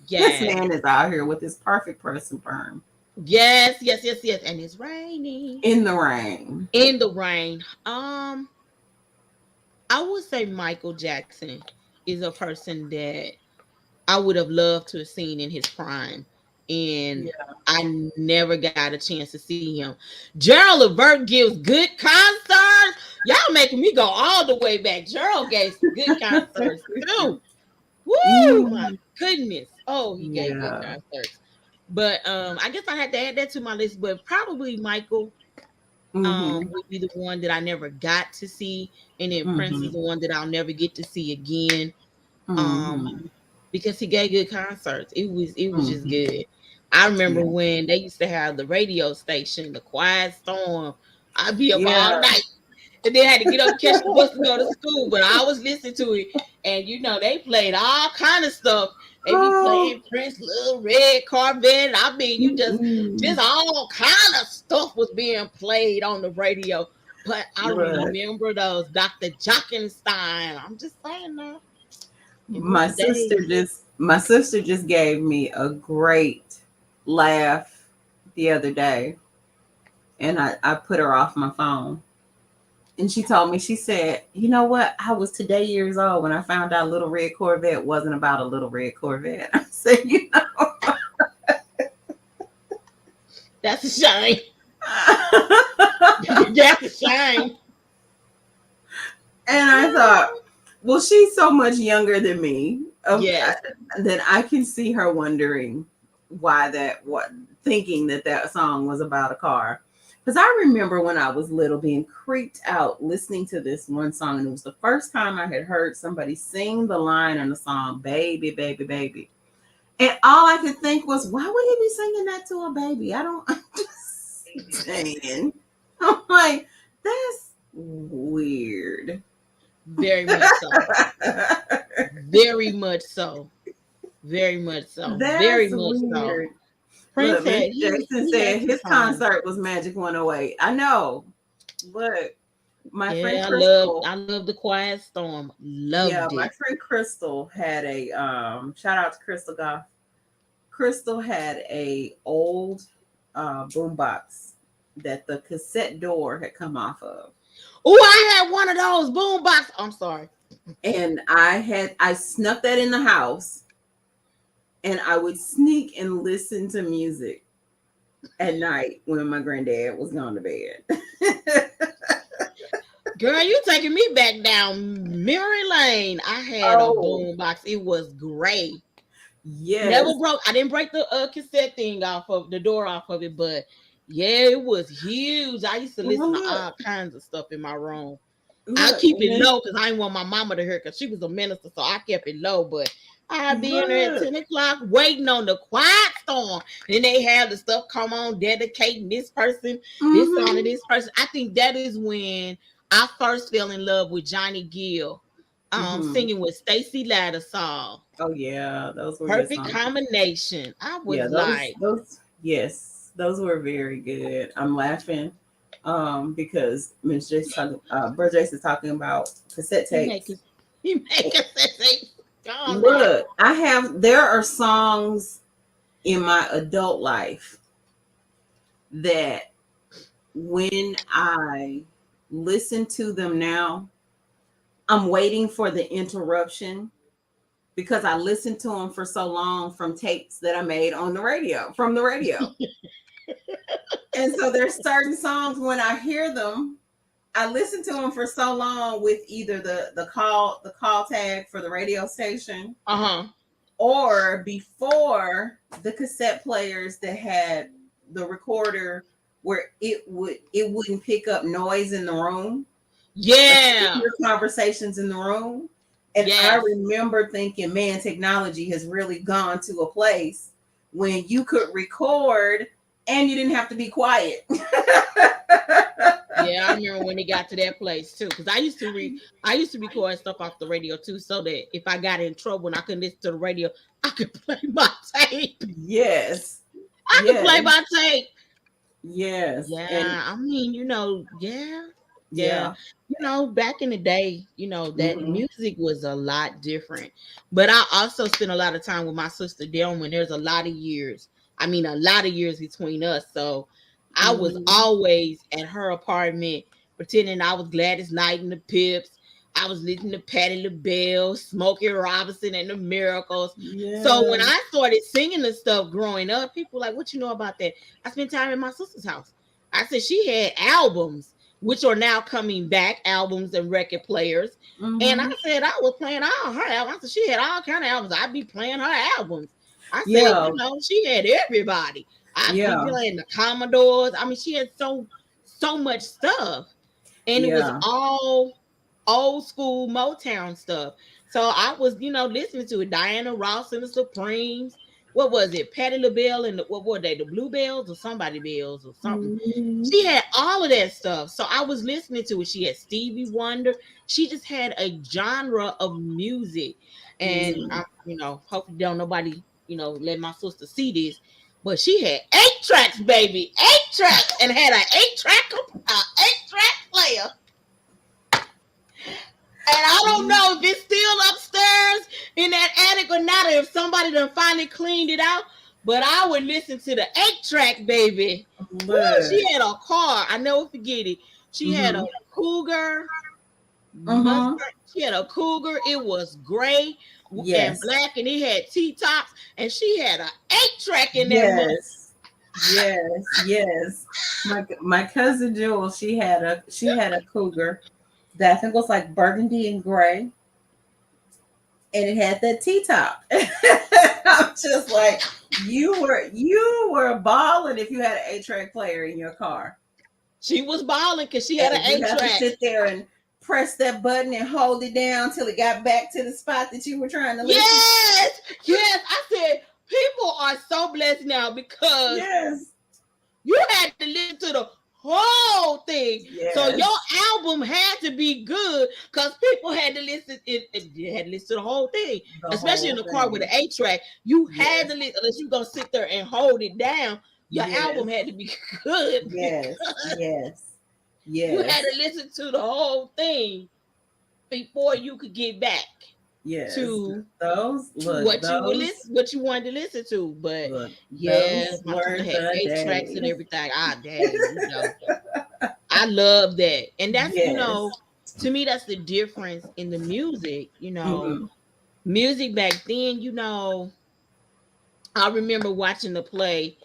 this man is out here with his perfect person perm. Yes, and it's raining in the rain. I would say Michael Jackson is a person that I would have loved to have seen in his prime, and I never got a chance to see him. Gerald Levert gives good concerts. Y'all making me go all the way back. Gerald gave some good concerts too. Woo! My goodness. Oh, he gave good concerts. But I guess I had to add that to my list. But probably Michael would be the one that I never got to see, and then Prince is the one that I'll never get to see again. Because he gave good concerts. It was just good. I remember when they used to have the radio station, the Quiet Storm. I'd be up all night. And then had to get up and catch the bus to go to school. But I was listening to it. And you know, they played all kind of stuff. They be playing Prince, Little Red Corvette. I mean, you just all kind of stuff was being played on the radio. But I remember those Dr. Jockenstein. I'm just saying that. My sister just gave me a great laugh the other day, and I put her off my phone. And she told me, she said, you know what? I was today years old when I found out Little Red Corvette wasn't about a little red Corvette. I said, you know. That's a shame. That's a shame. And I thought, well, she's so much younger than me. That I can see her wondering thinking that song was about a car. Because I remember when I was little being creeped out listening to this one song, and it was the first time I had heard somebody sing the line in the song, "Baby, baby, baby." And all I could think was, why would he be singing that to a baby? I don't understand. I'm like, that's weird. Very much so. Very much so. Very much so. That's very much weird. So. Prince Jason said his concert was Magic 108. I know, but my friend Crystal, I love the Quiet Storm. Loved it. My friend Crystal had a shout out to Crystal Goff. Crystal had a old boombox that the cassette door had come off of. Oh, I had one of those boombox. I'm sorry. And I snuck that in the house. And I would sneak and listen to music at night when my granddad was gone to bed. Girl, you taking me back down memory lane. I had a boombox. It was great. Yes. Never broke. I didn't break the cassette thing off of the door off of it, but yeah, it was huge. I used to listen to all kinds of stuff in my room. I keep it low because I didn't want my mama to hear because she was a minister, so I kept it low, but I'd be in there at 10 o'clock waiting on the Quiet Storm. And they have the stuff come on, dedicating this person, this song to this person. I think that is when I first fell in love with Johnny Gill, singing with Stacey Lattisaw. Oh, yeah. Those were perfect combination. I was those were very good. I'm laughing because Miss Jason, Bro Jason's talking about cassette tapes. He make cassette tapes. Look, there are songs in my adult life that when I listen to them now, I'm waiting for the interruption because I listened to them for so long from tapes that I made on the radio, from the radio. And so there's certain songs when I hear them, I listen to them for so long with either the call tag for the radio station, or before the cassette players that had the recorder where it wouldn't pick up noise in the room. Yeah, Your conversations in the room. And I remember thinking, man, technology has really gone to a place when you could record and you didn't have to be quiet. Yeah, I remember when it got to that place too. Because I used to record stuff off the radio too, so that if I got in trouble and I couldn't listen to the radio, I could play my tape. Yes. I could play my tape. Yes. Yeah. And, I mean, yeah. Back in the day, that music was a lot different. But I also spent a lot of time with my sister Delman. There's a lot of years. I mean, a lot of years between us. So I was always at her apartment pretending I was Gladys Knight and the Pips. I was listening to Patti LaBelle, Smokey Robinson and the Miracles. Yeah. So when I started singing the stuff growing up, people were like, what you know about that? I spent time in my sister's house. I said she had albums, which are now coming back, albums and record players. And I said I was playing all her albums. I said she had all kind of albums. I'd be playing her albums. I said, she had everybody. I'd be playing the Commodores. I mean, she had so much stuff. And it was all old school Motown stuff. So I was, listening to it. Diana Ross and the Supremes. What was it? Patti LaBelle and what were they? The Bluebells or somebody bells or something. She had all of that stuff. So I was listening to it. She had Stevie Wonder. She just had a genre of music. And hopefully don't nobody, let my sister see this. But she had 8 tracks, baby. 8 tracks. And had an 8-track player. And I don't know if it's still upstairs in that attic or not, or if somebody done finally cleaned it out. But I would listen to the 8-track, baby. Ooh, she had a car. I never forget it. She had a Cougar. She had a Cougar. It was gray and black, and it had T-tops. And she had an 8-track in there. Yes. My cousin Jewel, she had a Cougar that I think was like burgundy and gray, and it had that T-top. I'm just like, you were balling if you had an 8-track player in your car. She was balling because she had an 8-track. You have to sit there and press that button and hold it down till it got back to the spot that you were trying to listen. Yes. I said people are so blessed now because you had to listen to the whole thing. So your album had to be good because people had to listen. You had to listen to the whole thing, especially in the car with an 8-track. You had to listen unless you're gonna sit there and hold it down. Your album had to be good. Yes. You had to listen to the whole thing before you could get back to what you wanted to listen to. But my sister had 8 tracks and everything. I love that. And that's to me, that's the difference in the music. Music back then, I remember watching the play.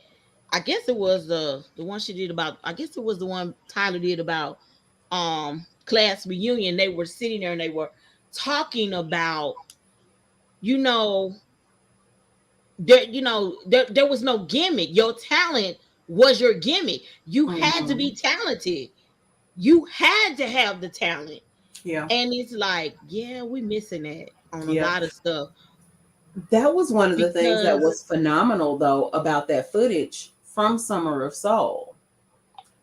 I guess it was the one she did about, I guess it was the one Tyler did about class reunion. They were sitting there and they were talking about, there was no gimmick. Your talent was your gimmick. You had to be talented. You had to have the talent. Yeah. And it's like, we're missing that on a lot of stuff. That was one of the things that was phenomenal, though, about that footage from Summer of Soul.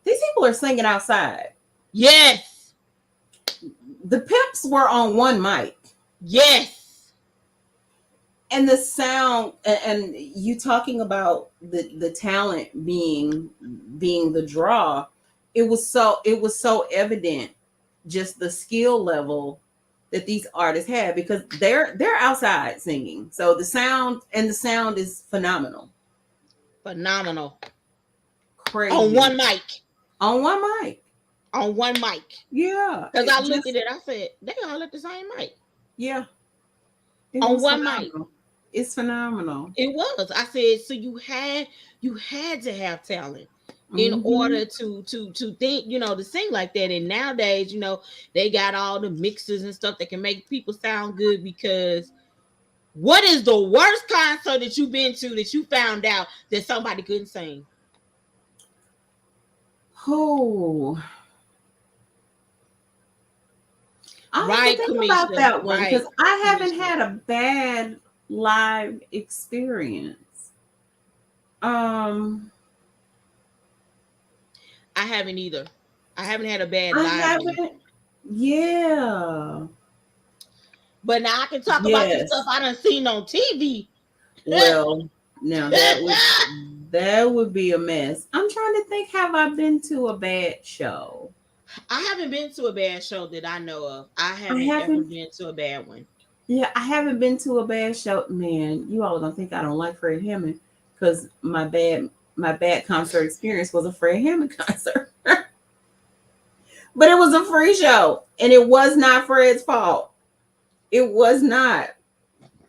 These people are singing outside. Yes. The Pips were on one mic. Yes. And the sound, and you talking about the talent being the draw, it was so evident, just the skill level that these artists had, because they're outside singing. So the sound is phenomenal. crazy. On one mic. On one mic. On one mic. Yeah. Because I looked at it, I said, they all at the same mic. Yeah. On one mic. It's phenomenal. It was. I said, so you had to have talent in order to think, to sing like that. And nowadays, they got all the mixers and stuff that can make people sound good. Because what is the worst concert that you've been to that you found out that somebody couldn't sing? Oh, I Right, think Commissioner. about that one Right, because I haven't Commissioner. had a bad live experience. I haven't either. I haven't had a bad I live one. haven't. Yeah. But now I can talk about the stuff I done seen on TV. Well, now that would be a mess. I'm trying to think. Have I been to a bad show? I haven't been to a bad show that I know of. I haven't ever been to a bad one. Yeah, I haven't been to a bad show. Man, you all don't think I don't like Fred Hammond because my bad concert experience was a Fred Hammond concert. But it was a free show, and it was not Fred's fault. It was not.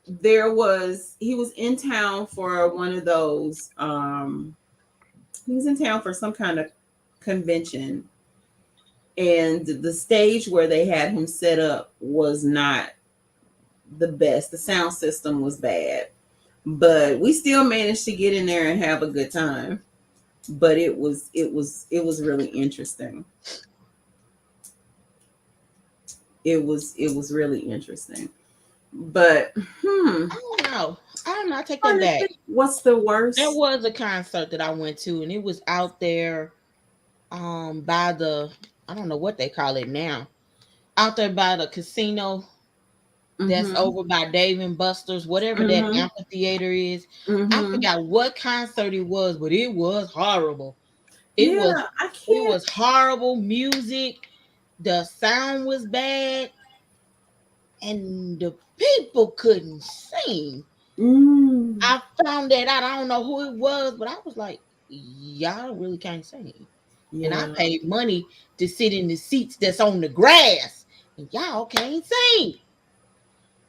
He was in town for one of those. He was in town for some kind of convention, and the stage where they had him set up was not the best. The sound system was bad, but we still managed to get in there and have a good time. But it was really interesting. It was really interesting. But I don't know. I take that back. What's the worst? There was a concert that I went to, and it was out there by the, I don't know what they call it now, out there by the casino that's over by Dave and Buster's, whatever that amphitheater is. I forgot what concert it was, but it was horrible. It was horrible music. The sound was bad, and the people couldn't sing. I found that out. I don't know who it was, but I was like, y'all really can't sing. And I paid money to sit in the seats that's on the grass, and y'all can't sing.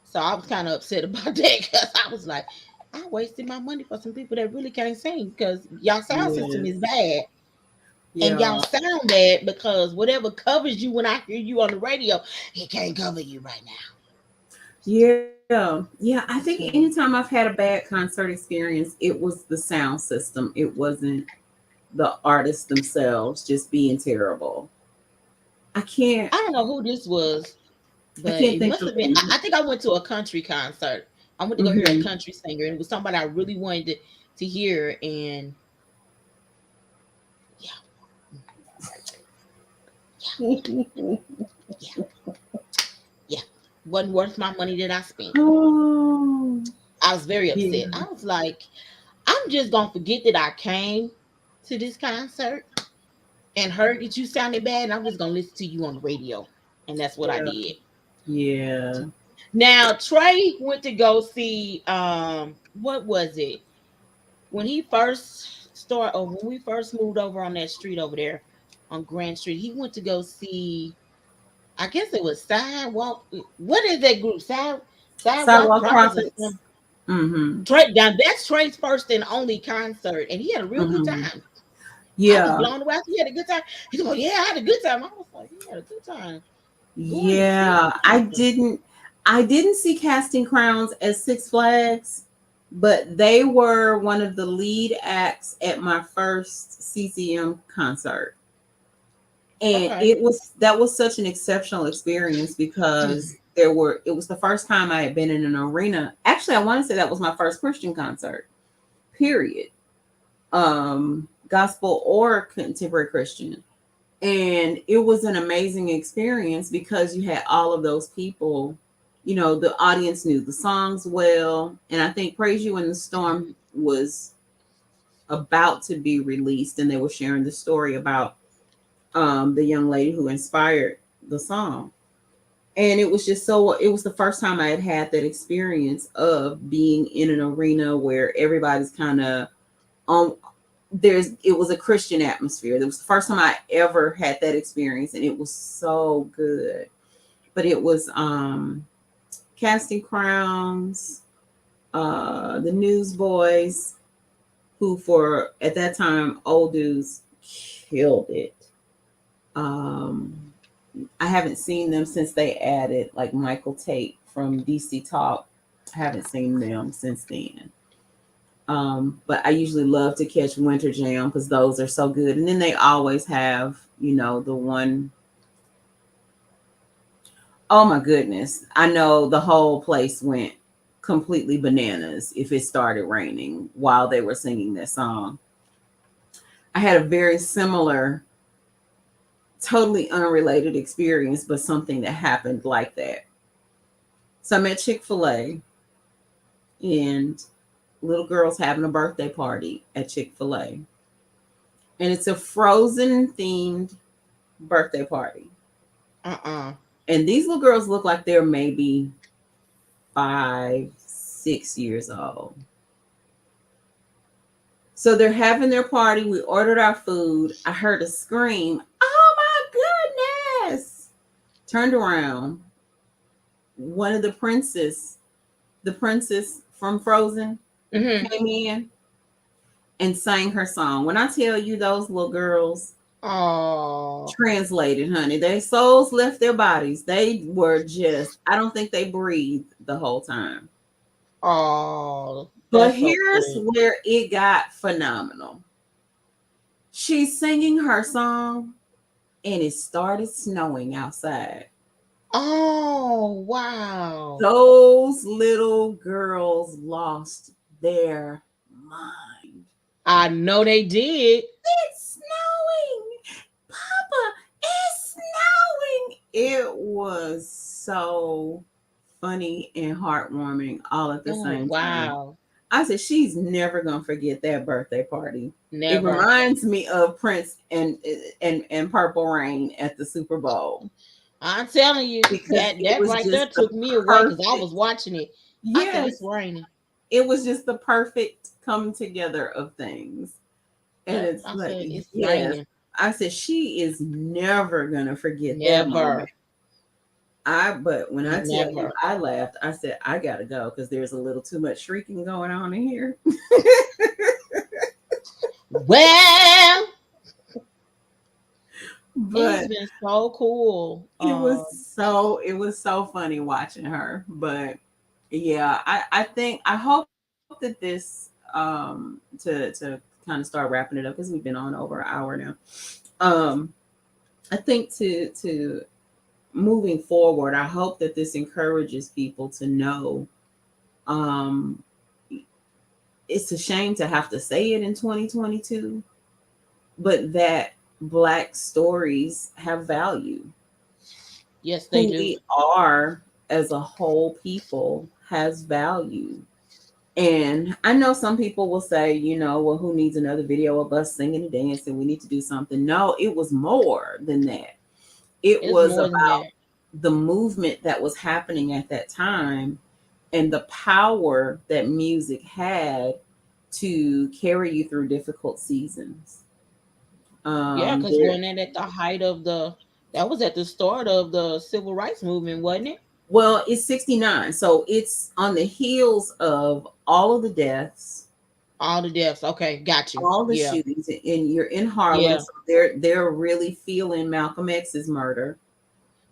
So I was kind of upset about that because I was like, I wasted my money for some people that really can't sing because y'all sound system is bad. And y'all sound bad because whatever covers you when I hear you on the radio, it can't cover you right now. Yeah. I think anytime I've had a bad concert experience, it was the sound system. It wasn't the artists themselves just being terrible. I don't know who this was, but it must have been. I think I went to a country concert. I went to go hear a country singer, and it was somebody I really wanted to hear. And yeah, wasn't worth my money that I spent. I was very upset. I was like, I'm just gonna forget that I came to this concert and heard that you sounded bad, and I'm just gonna listen to you on the radio. And that's what I did. Yeah. Now Trey went to go see what was it? When he first started, or when we first moved over on that street over there on Grand Street, he went to go see, I guess it was Sidewalk. What is that group? Sidewalk Prophets. Trey, now that's Trey's first and only concert, and he had a real good time. Yeah, I was blown away. He had a good time. He's like, "Yeah, I had a good time." I was like, "He had a good time." Yeah, I didn't see Casting Crowns at Six Flags, but they were one of the lead acts at my first CCM concert. And that was such an exceptional experience because it was the first time I had been in an arena. Actually, I want to say that was my first Christian concert, period. Gospel or contemporary Christian. And it was an amazing experience because you had all of those people, the audience knew the songs well. And I think Praise You in the Storm was about to be released, and they were sharing the story about the young lady who inspired the song. And it was the first time I had that experience of being in an arena where everybody's kind of it was a Christian atmosphere. It was the first time I ever had that experience, and it was so good. But it was Casting Crowns, the Newsboys, who for at that time old dudes killed it. I haven't seen them since they added like Michael Tate from DC Talk. I haven't seen them since then. But I usually love to catch Winter Jam because those are so good. And then they always have, you know, the one. Oh my goodness. I know the whole place went completely bananas if it started raining while they were singing that song. I had a very similar, totally unrelated experience, but something that happened like that. So I'm at Chick-fil-A and little girl's having a birthday party at Chick-fil-A. And it's a Frozen themed birthday party. And these little girls look like they're maybe 5, 6 years old. So they're having their party. We ordered our food. I heard a scream. Oh my goodness. Turned around. One of the princess from Frozen, came in and sang her song. When I tell you those little girls translated, honey, their souls left their bodies. They were just, I don't think they breathed the whole time. But here's where it got phenomenal. She's singing her song and it started snowing outside. Oh, wow. Those little girls lost their mind. I know they did. It's snowing. Papa, it's snowing. It was so funny and heartwarming all at the same time. Wow. I said, she's never going to forget that birthday party. Never. It reminds me of Prince and Purple Rain at the Super Bowl. I'm telling you, that right there took me away because I was watching it. Yes, it's raining. It was just the perfect come together of things. And it's like, it's raining. I said, she is never gonna forget Never. that moment. But when I tell you, I laughed. I said, I gotta go because there's a little too much shrieking going on in here. Well, but it's been so cool. It was so funny watching her. But yeah, I hope that this to kind of start wrapping it up because we've been on over an hour now. I think to moving forward, I hope that this encourages people to know it's a shame to have to say it in 2022, but that Black stories have value. Yes, they do. Who we are as a whole people has value. And I know some people will say, you know, well, who needs another video of us singing and dancing? We need to do something. No, it was more than that. It was about the movement that was happening at that time and the power that music had to carry you through difficult seasons. Yeah, because when at the height of that was at the start of the civil rights movement, wasn't it? Well, it's 69. So it's on the heels of all of the deaths. All the deaths. Okay, got you. All the shootings. And you're in Harlem. Yeah. So they're really feeling Malcolm X's murder.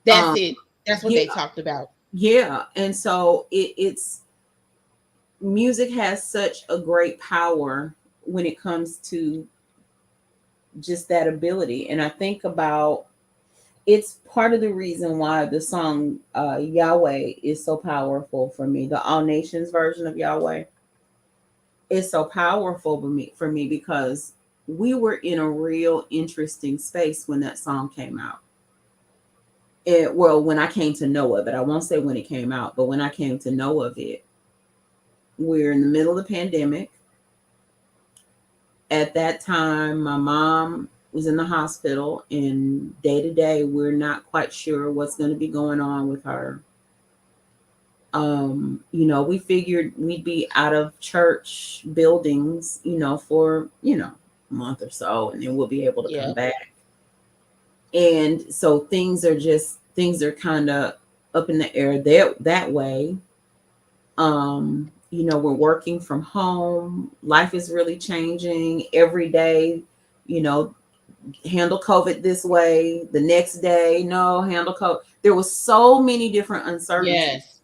That's it. That's what they talked about. Yeah. And so it's music has such a great power when it comes to just that ability. And I think about it's part of the reason why the song Yahweh is so powerful for me. The All Nations version of Yahweh is so powerful for me because we were in a real interesting space when that song came out. When I came to know of it, I won't say when it came out, but when I came to know of it, we're in the middle of the pandemic. At that time, my mom was in the hospital, and day to day, we're not quite sure what's going to be going on with her. You know, we figured we'd be out of church buildings, you know, for, you know, month or so, and then we'll be able to come Yeah. back. And so things are kind of up in the air that way. We're working from home. Life is really changing every day. You know, handle COVID this way. The next day, no, handle COVID. There was so many different uncertainties. Yes.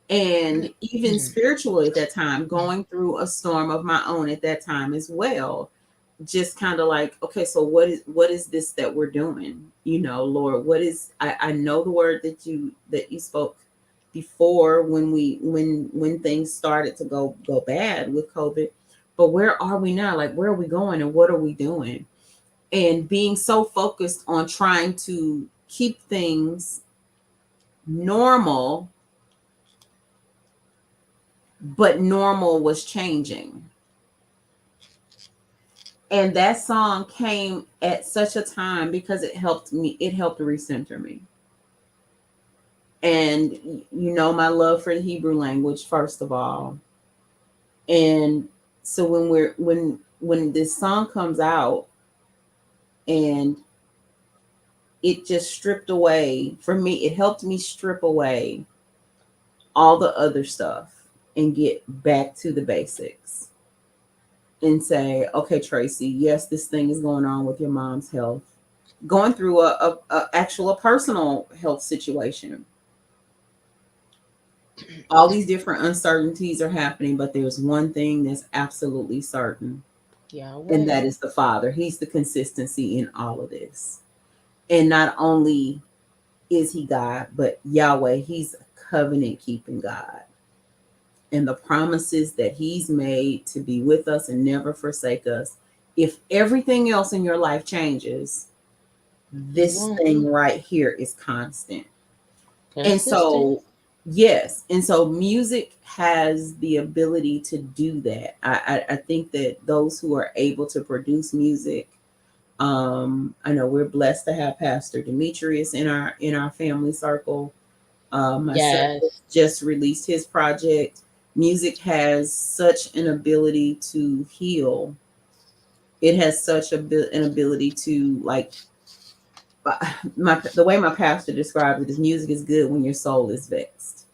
And even spiritually at that time, going through a storm of my own at that time as well. Just kind of like, okay, so what is this that we're doing? Lord, what is I know the word that you spoke before when things started to go bad with COVID, but where are we now? Like, where are we going and what are we doing? And being so focused on trying to keep things normal, but normal was changing. And that song came at such a time because it helped to recenter me. And my love for the Hebrew language, first of all. And so when this song comes out and it just stripped away, for me, it helped me strip away all the other stuff and get back to the basics. And say, okay, Tracy, yes, this thing is going on with your mom's health, going through a actual personal health situation. All these different uncertainties are happening, but there's one thing that's absolutely certain. Yeah. And that is the Father. He's the consistency in all of this. And not only is he God, but Yahweh, he's a covenant keeping God. And the promises that he's made to be with us and never forsake us. If everything else in your life changes, this thing right here is constant. And so, yes. And so music has the ability to do that. I think that those who are able to produce music, I know we're blessed to have Pastor Demetrius in our family circle. My son just released his project. Music has such an ability to heal. It has such an ability to, like, the way my pastor described it is, music is good when your soul is vexed,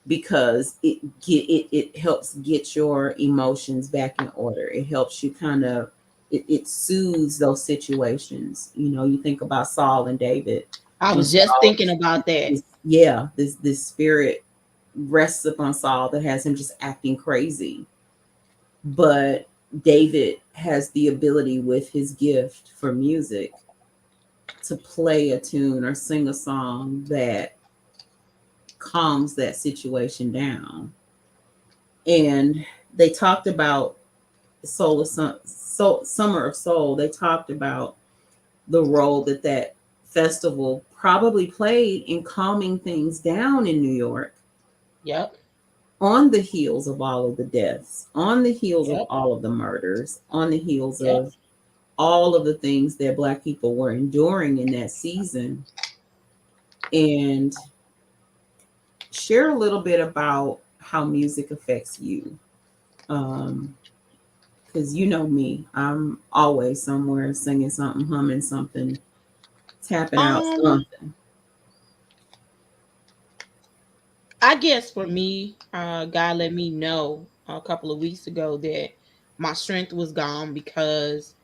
because it helps get your emotions back in order. It helps you kind of it soothes those situations. You think about Saul and David. I was just thinking about that. This spirit rests upon Saul that has him just acting crazy. But David has the ability, with his gift for music, to play a tune or sing a song that calms that situation down. And they talked about Summer of Soul. They talked about the role that festival probably played in calming things down in New York. Yep. On the heels of all of the deaths, on the heels of all of the murders, on the heels of all of the things that Black people were enduring in that season. And share a little bit about how music affects you. Because you know me, I'm always somewhere singing something, humming something, tapping out something. I guess for me, God let me know a couple of weeks ago that my strength was gone because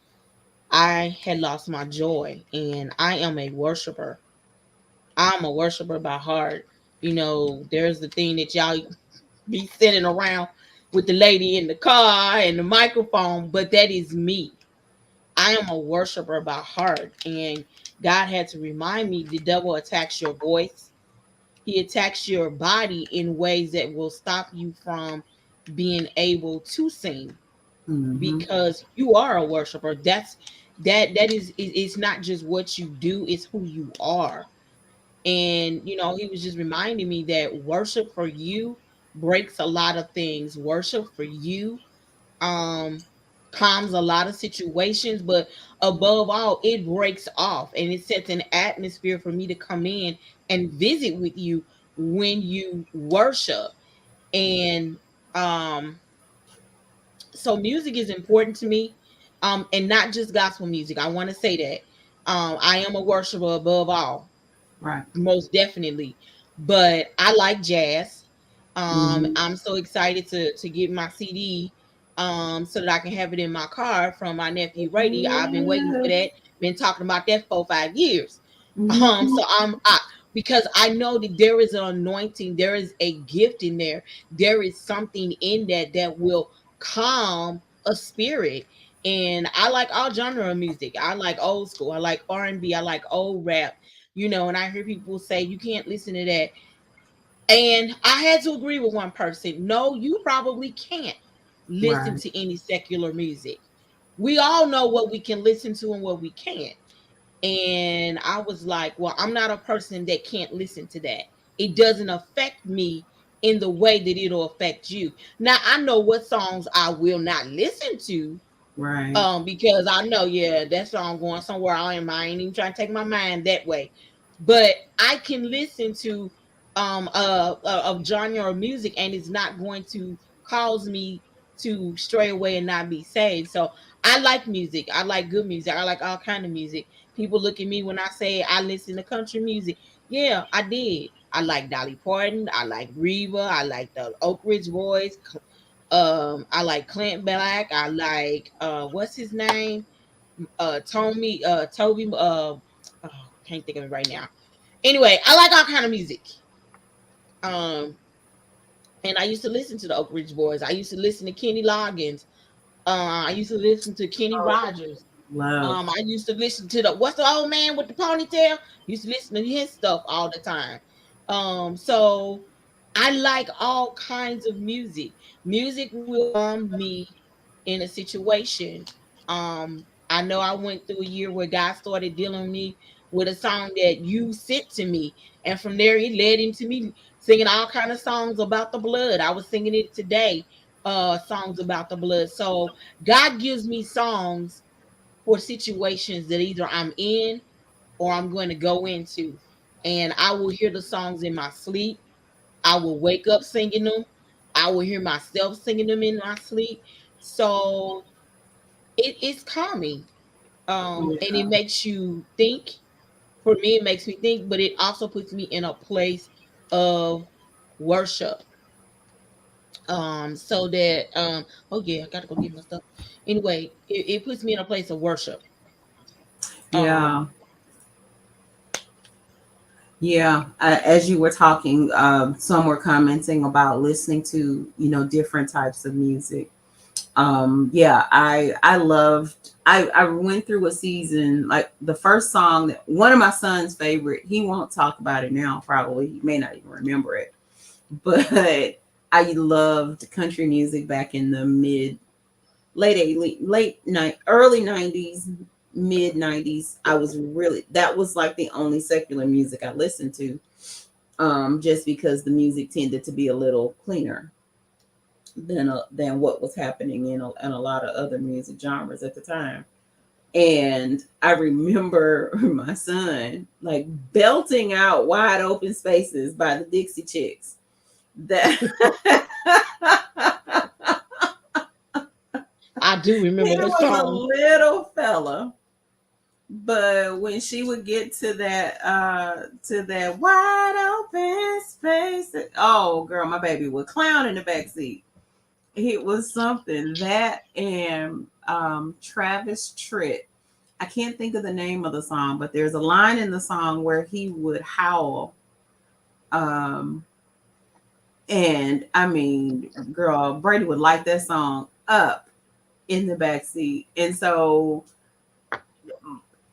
I had lost my joy, and I am a worshiper. I'm a worshiper by heart. There's the thing that y'all be sitting around with the lady in the car and the microphone, but that is me. I am a worshiper by heart, and God had to remind me the devil attacks your voice. He attacks your body in ways that will stop you from being able to sing, because you are a worshiper. That is, it's not just what you do, it's who you are. And he was just reminding me that worship for you breaks a lot of things. Worship for you calms a lot of situations, but above all, it breaks off, and it sets an atmosphere for me to come in and visit with you when you worship. And so music is important to me. And not just gospel music. I want to say that. I am a worshiper above all, Right. most definitely. But I like jazz. Mhm. I'm so excited to get my CD so that I can have it in my car from my nephew Brady. I've been waiting for that. Been talking about that for 5 years. So because I know that there is an anointing, there is a gift in there, there is something in that will calm a spirit. And I like all genre of music. I like old school. I like R&B. I like old rap. And I hear people say you can't listen to that. And I had to agree with one person. No, you probably can't listen Right. to any secular music. We all know what we can listen to and what we can't. And I was like, well, I'm not a person that can't listen to that. It doesn't affect me in the way that it'll affect you. Now, I know what songs I will not listen to. Right. Because I know, yeah, that song going somewhere I ain't even trying to take my mind that way. But I can listen to a genre of music and it's not going to cause me to stray away and not be saved. So I like music. I like good music. I like all kind of music. People look at me when I say I listen to country music. Yeah, I did. I like Dolly Parton. I like Reba. I like the Oak Ridge Boys. I like Clint Black. I like what's his name? Toby. Can't think of it right now. Anyway, I like all kind of music. Um, and I used to listen to the Oak Ridge Boys. I used to listen to Kenny Loggins. I used to listen to Kenny Rogers. Love. I used to listen to the what's the old man with the ponytail? Used to listen to his stuff all the time. So I like all kinds of music. Music will me in a situation. I know I went through a year where God started dealing with me with a song that you sent to me, and from there it led into me singing all kind of songs about the blood. I was singing it today, songs about the blood. So God gives me songs for situations that either I'm in or I'm going to go into. And I will hear the songs in my sleep. I will wake up singing them. I will hear myself singing them in my sleep. So it is calming. And it Yeah. makes you think. For me, it makes me think, but it also puts me in a place of worship. So that oh yeah, I gotta go get my stuff. Anyway, it puts me in a place of worship. Yeah. Um, Yeah, as you were talking, some were commenting about listening to, different types of music. Yeah, I loved. I went through a season like the first song that one of my son's favorite. He won't talk about it now. Probably he may not even remember it, but I loved country music back in the late night early 90s, mid 90s. I was really that was like the only secular music I listened to, just because the music tended to be a little cleaner than what was happening in a lot of other music genres at the time. And I remember my son like belting out Wide Open Spaces by the Dixie Chicks. That I do remember he that was a song. little fella, but when she would get to that wide open space, oh girl, my baby would clown in the back seat. It was something that and Travis Tritt. I can't think of the name of the song, but there's a line in the song where he would howl. Um, and I mean, girl, Brady would light that song up in the back seat. And so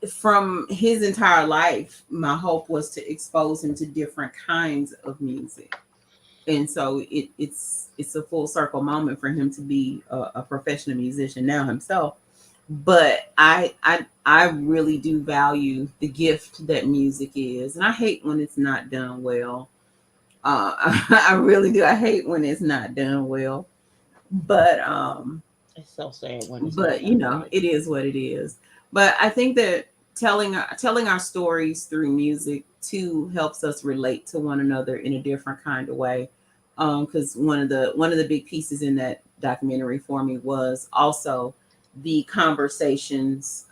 from his entire life, my hope was to expose him to different kinds of music. And so it's a full circle moment for him to be a professional musician now himself. But I really do value the gift that music is, and I hate when it's not done well. I really do. I hate when it's not done well. But It's so sad when it's but not done right. it is what it is. But I think that telling our stories through music too helps us relate to one another in a different kind of way. Because one of the big pieces in that documentary for me was also the conversations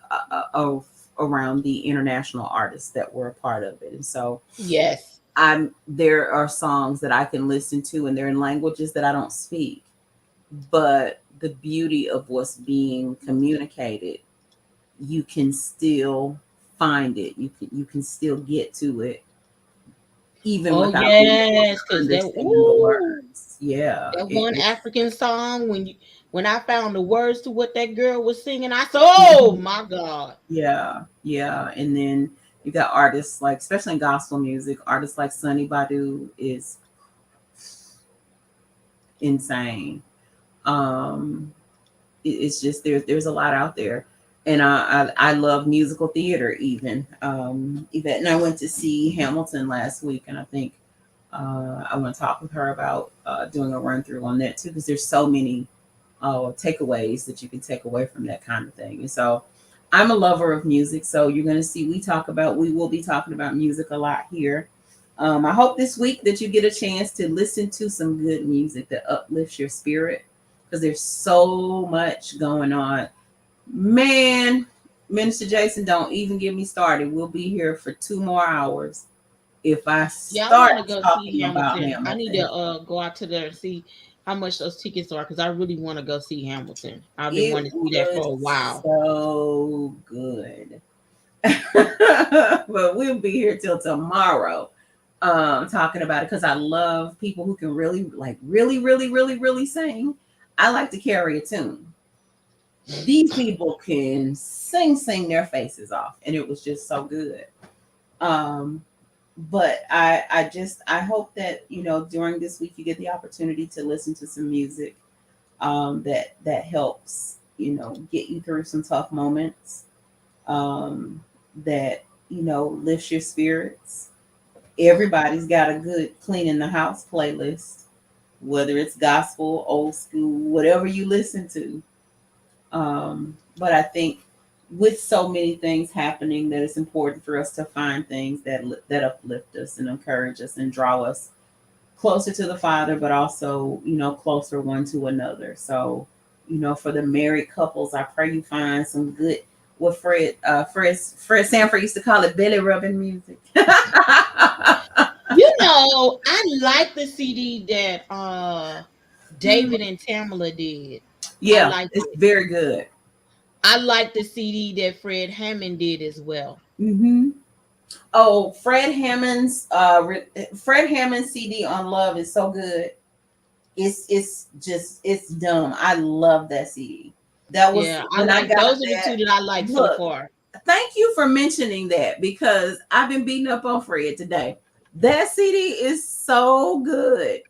of around the international artists that were a part of it. And so Yes. there are songs that I can listen to, and they're in languages that I don't speak, but the beauty of what's being communicated, you can still find it. You can still get to it, even Oh without being able yes, to because that understand the words. Yeah, that one it's African song when I found the words to what that girl was singing, I said, "Oh my God!" yeah, yeah. And then you got artists like, especially in gospel music, artists like Sonny Badu is insane. It's just there's a lot out there, and I love musical theater even. Yvette and I went to see Hamilton last week, and I think I want to talk with her about doing a run through on that too, because there's so many takeaways that you can take away from that kind of thing. And so I'm a lover of music, so you're going to see we will be talking about music a lot here. I hope this week that you get a chance to listen to some good music that uplifts your spirit, because there's so much going on. Man, Minister Jason, don't even get me started. We'll be here for 2 more hours if I Yeah, I want start to go see talking about Hamilton. I need Hamilton. to go out to there and see how much those tickets are because I really want to go see Hamilton. I've been It wanting to see that for a was while. so good. But we'll be here till tomorrow talking about it, because I love people who can really sing. I like to carry a tune. These people can sing their faces off, and it was just so good. But I hope that during this week you get the opportunity to listen to some music that helps get you through some tough moments, that lifts your spirits. Everybody's got a good cleaning the house playlist, whether it's gospel, old school, whatever you listen to. But I think with so many things happening, that it's important for us to find things that uplift us and encourage us and draw us closer to the Father, but also closer one to another. So for the married couples, I pray you find some good, what Fred Sanford used to call it, belly rubbing music. I like the CD that David and Tamala did. I Yeah, like it's it. very good. I like the CD that Fred Hammond did as well. Mm-hmm. Oh, Fred Hammond's CD on Love is so good. It's dumb. I love that CD. That was Yeah, I when I like got those are the that. two that I like so Look, far. thank you for mentioning that, because I've been beating up on Fred today. That CD is so good.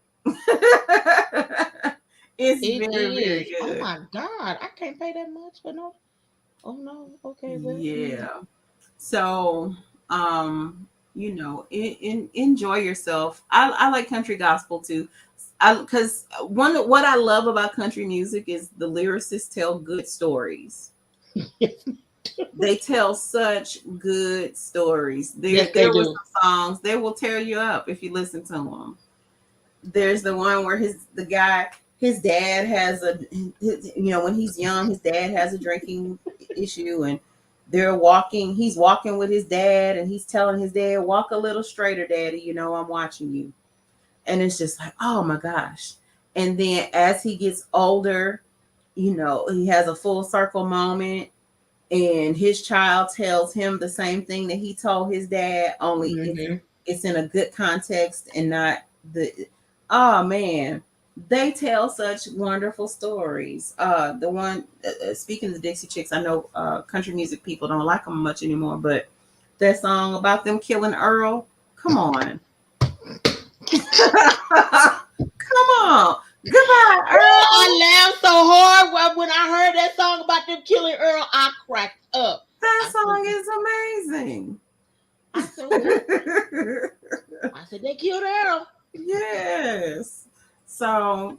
It's It very, very is. Oh good. my God, I can't pay that much for no. Oh no. Okay, well. Yeah. So, enjoy yourself. I like country gospel too. Because what I love about country music is the lyricists tell good stories. They tell such good stories. Yes, they There were do. some songs they will tear you up if you listen to them. There's the one where his dad has when he's young, his dad has a drinking issue, and he's walking with his dad, and he's telling his dad, walk a little straighter, daddy, I'm watching you. And it's just like, oh my gosh. And then as he gets older, he has a full circle moment, and his child tells him the same thing that he told his dad, only Mm-hmm. it's in a good context and not the, oh man, they tell such wonderful stories. The one speaking of the Dixie Chicks, I know country music people don't like them much anymore, but that song about them killing Earl, come on. Come on. Goodbye, Earl. I laughed so hard when I heard that song about them killing Earl. I cracked up. That song is amazing. I said, what? I said they killed Earl. Yes. So,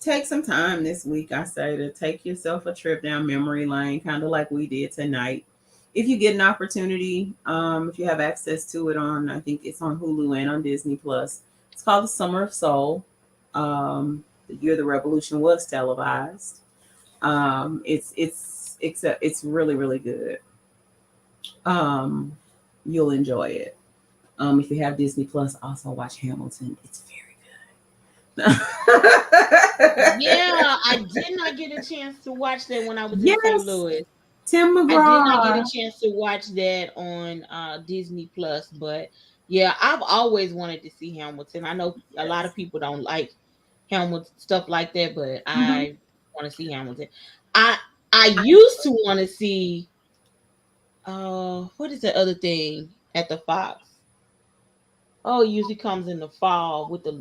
take some time this week, I say, to take yourself a trip down memory lane, kind of like we did tonight. If you get an opportunity, if you have access to it I think it's on Hulu and on Disney Plus. It's called The Summer of Soul. the Year the Revolution was televised. It's really really good. You'll enjoy it. If you have Disney Plus, also watch Hamilton. It's very good. Yeah, I did not get a chance to watch that when I was in Yes, St. Louis. Tim I did not get McGraw. a chance to watch that on Disney Plus, but yeah, I've always wanted to see Hamilton. I know a lot of people don't like Hamilton stuff like that, but Mhm. I want to see Hamilton. I I used to want to see what is the other thing at the Fox? Oh, it usually comes in the fall with the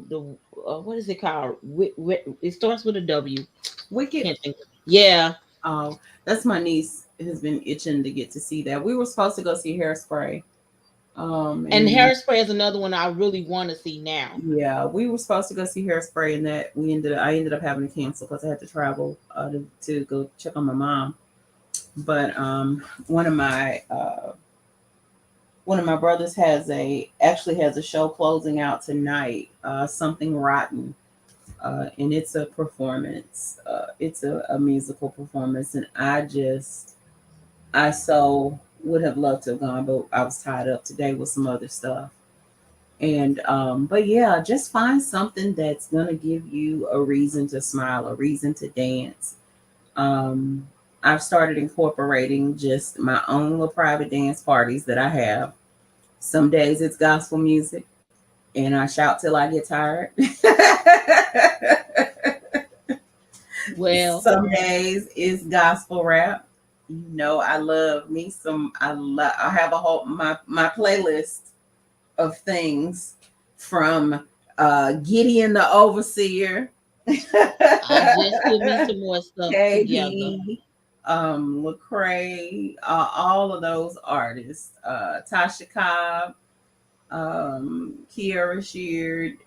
what is it called? It starts with a W. Wicked. Can't think. Yeah, Oh, that's my niece has been itching to get to see that. We were supposed to go see Hairspray. and And Hairspray is another one I really want to see now. yeah, we were supposed to go see Hairspray, and that I ended up having to cancel because I had to travel to go check on my mom. But one of my brothers actually has a show closing out tonight. Something Rotten, and it's a performance. It's a musical performance, and I so would have loved to have gone, but I was tied up today with some other stuff. And but yeah, just find something that's gonna give you a reason to smile, a reason to dance. Um, I've started incorporating just my own little private dance parties that I have. Some days it's gospel music, and I shout till I get tired. Well, Some days it's gospel rap. You know, I love me some. I have a whole my playlist of things from Gideon the Overseer, I just put me some more stuff together. KB, Lecrae, all of those artists, Tasha Cobb, Kiara Sheard.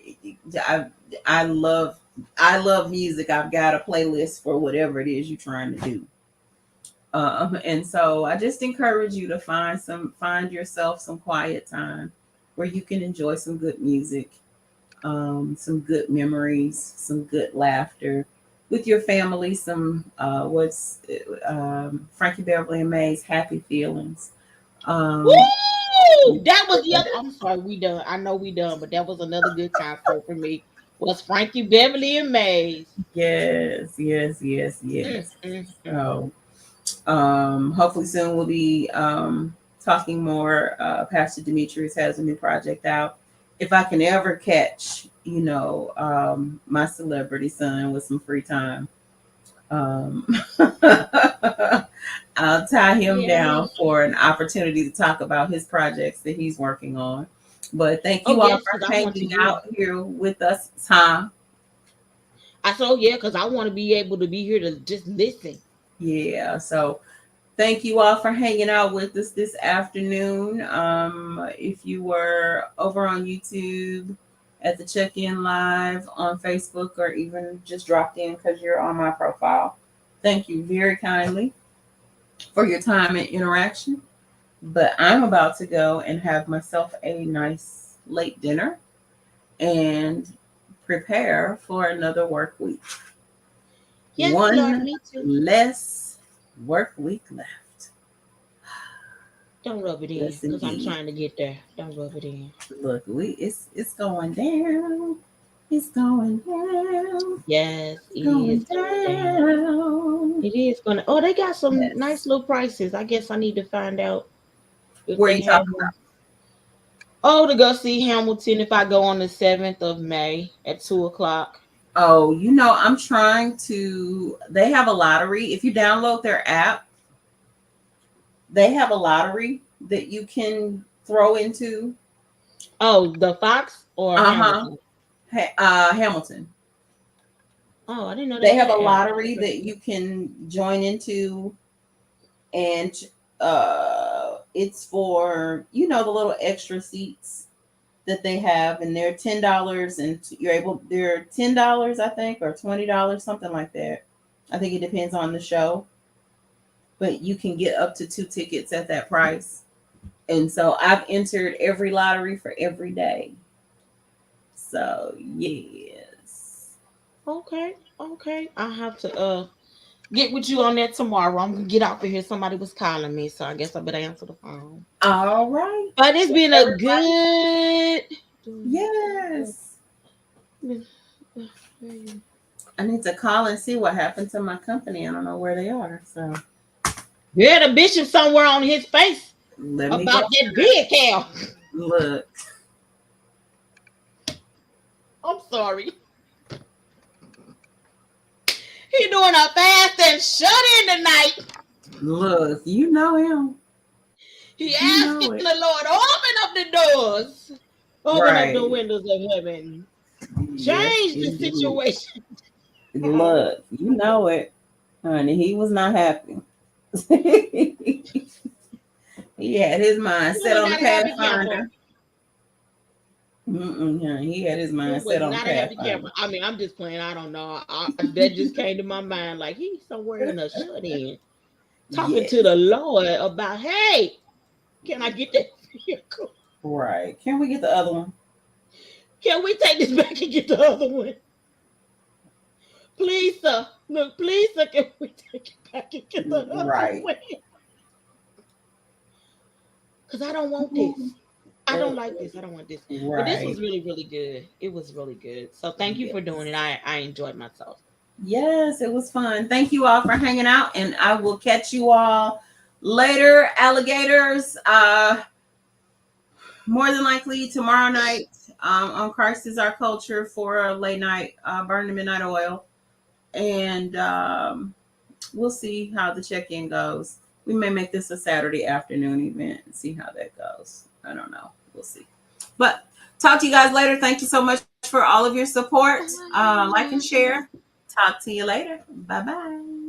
I, I love I love music. I've got a playlist for whatever it is you're trying to do. And so I just encourage you to find yourself some quiet time where you can enjoy some good music, some good memories, some good laughter with your family. Some what's Frankie Beverly and May's Happy Feelings. Um, Woo! That was the other. I'm sorry, we done. I know we done, but that was another good concert for me. Was Frankie Beverly and Mays. yes, yes, yes, Mm, yes. mm, mm. So hopefully soon we'll be talking more. Pastor Demetrius has a new project out. If I can ever catch, my celebrity son with some free time, um, I'll tie him Yeah. down for an opportunity to talk about his projects that he's working on. But thank Oh you all yes, for because I want to hanging hear. out here with us, Tom. I said, oh yeah, because I want to be able to be here to just listen. Yeah, so thank you all for hanging out with us this afternoon. If you were over on YouTube at the check in live on Facebook, or even just dropped in because you're on my profile, thank you very kindly for your time and interaction. But I'm about to go and have myself a nice late dinner and prepare for another work week. Yes, Lord, One me too. less work week left. Don't rub it in, Yes, because I'm indeed. trying to get there. Don't rub it in. Look, it's going down. It's going down. Yes, it Going is going down. down. It is gonna. Oh, they got some nice Yes. little prices. I guess I need to find out if Where they you have talking them. about? Oh, to go see Hamilton if I go on the 7th of May at 2 o'clock. Oh, I'm trying to. They have a lottery. If you download their app, they have a lottery that you can throw into. Oh, the Fox or Uh huh. Hamilton? Hamilton. Oh, I didn't know they They had have a an app. lottery that you can join into, and it's for the little extra seats that they have, and they're $10, and they're $10, I think, or $20, something like that. I think it depends on the show, but you can get up to 2 tickets at that price. And so I've entered every lottery for every day. So yes. Okay. I have to get with you on that tomorrow. I'm gonna get off of here. Somebody was calling me, so I guess I better answer the phone. All right. But it's been a Everybody. good. Yes. I need to call and see what happened to my company. I don't know where they are. So Yeah, the bishop somewhere on his face let me about go. that big cow. Look. I'm sorry. He doing a fast and shut in tonight. Look, you know him. He You asking know it. the Lord, open up the doors, open up Right. the windows of heaven, Yes, change the indeed. situation. Look, you know it, honey. He was not happy. He had his mind set on the Pathfinder. Honey. He had his mind It was set on the not a happy Pathfinder. camera. I mean, I'm just playing. I don't know. That just came to my mind. Like he's somewhere in a shut-in, talking Yes. to the Lord about, hey, can I get that vehicle? Right. Can we get the other one? Can we take this back and get the other one? Please, sir. Look, please, sir, can we take it back and get the other Right. one? Because I don't want this. I don't like this. I don't want this. But this was Right. really, really good. It was really good. So thank you for doing it. I enjoyed myself. Yes, it was fun. Thank you all for hanging out, and I will catch you all later, alligators. More than likely tomorrow night on Christ is Our Culture for a late night Burn the Midnight Oil, and we'll see how the check-in goes. We may make this a Saturday afternoon event and see how that goes. I don't know. We'll see. But talk to you guys later. Thank you so much for all of your support. Like and share. Talk to you later. Bye-bye.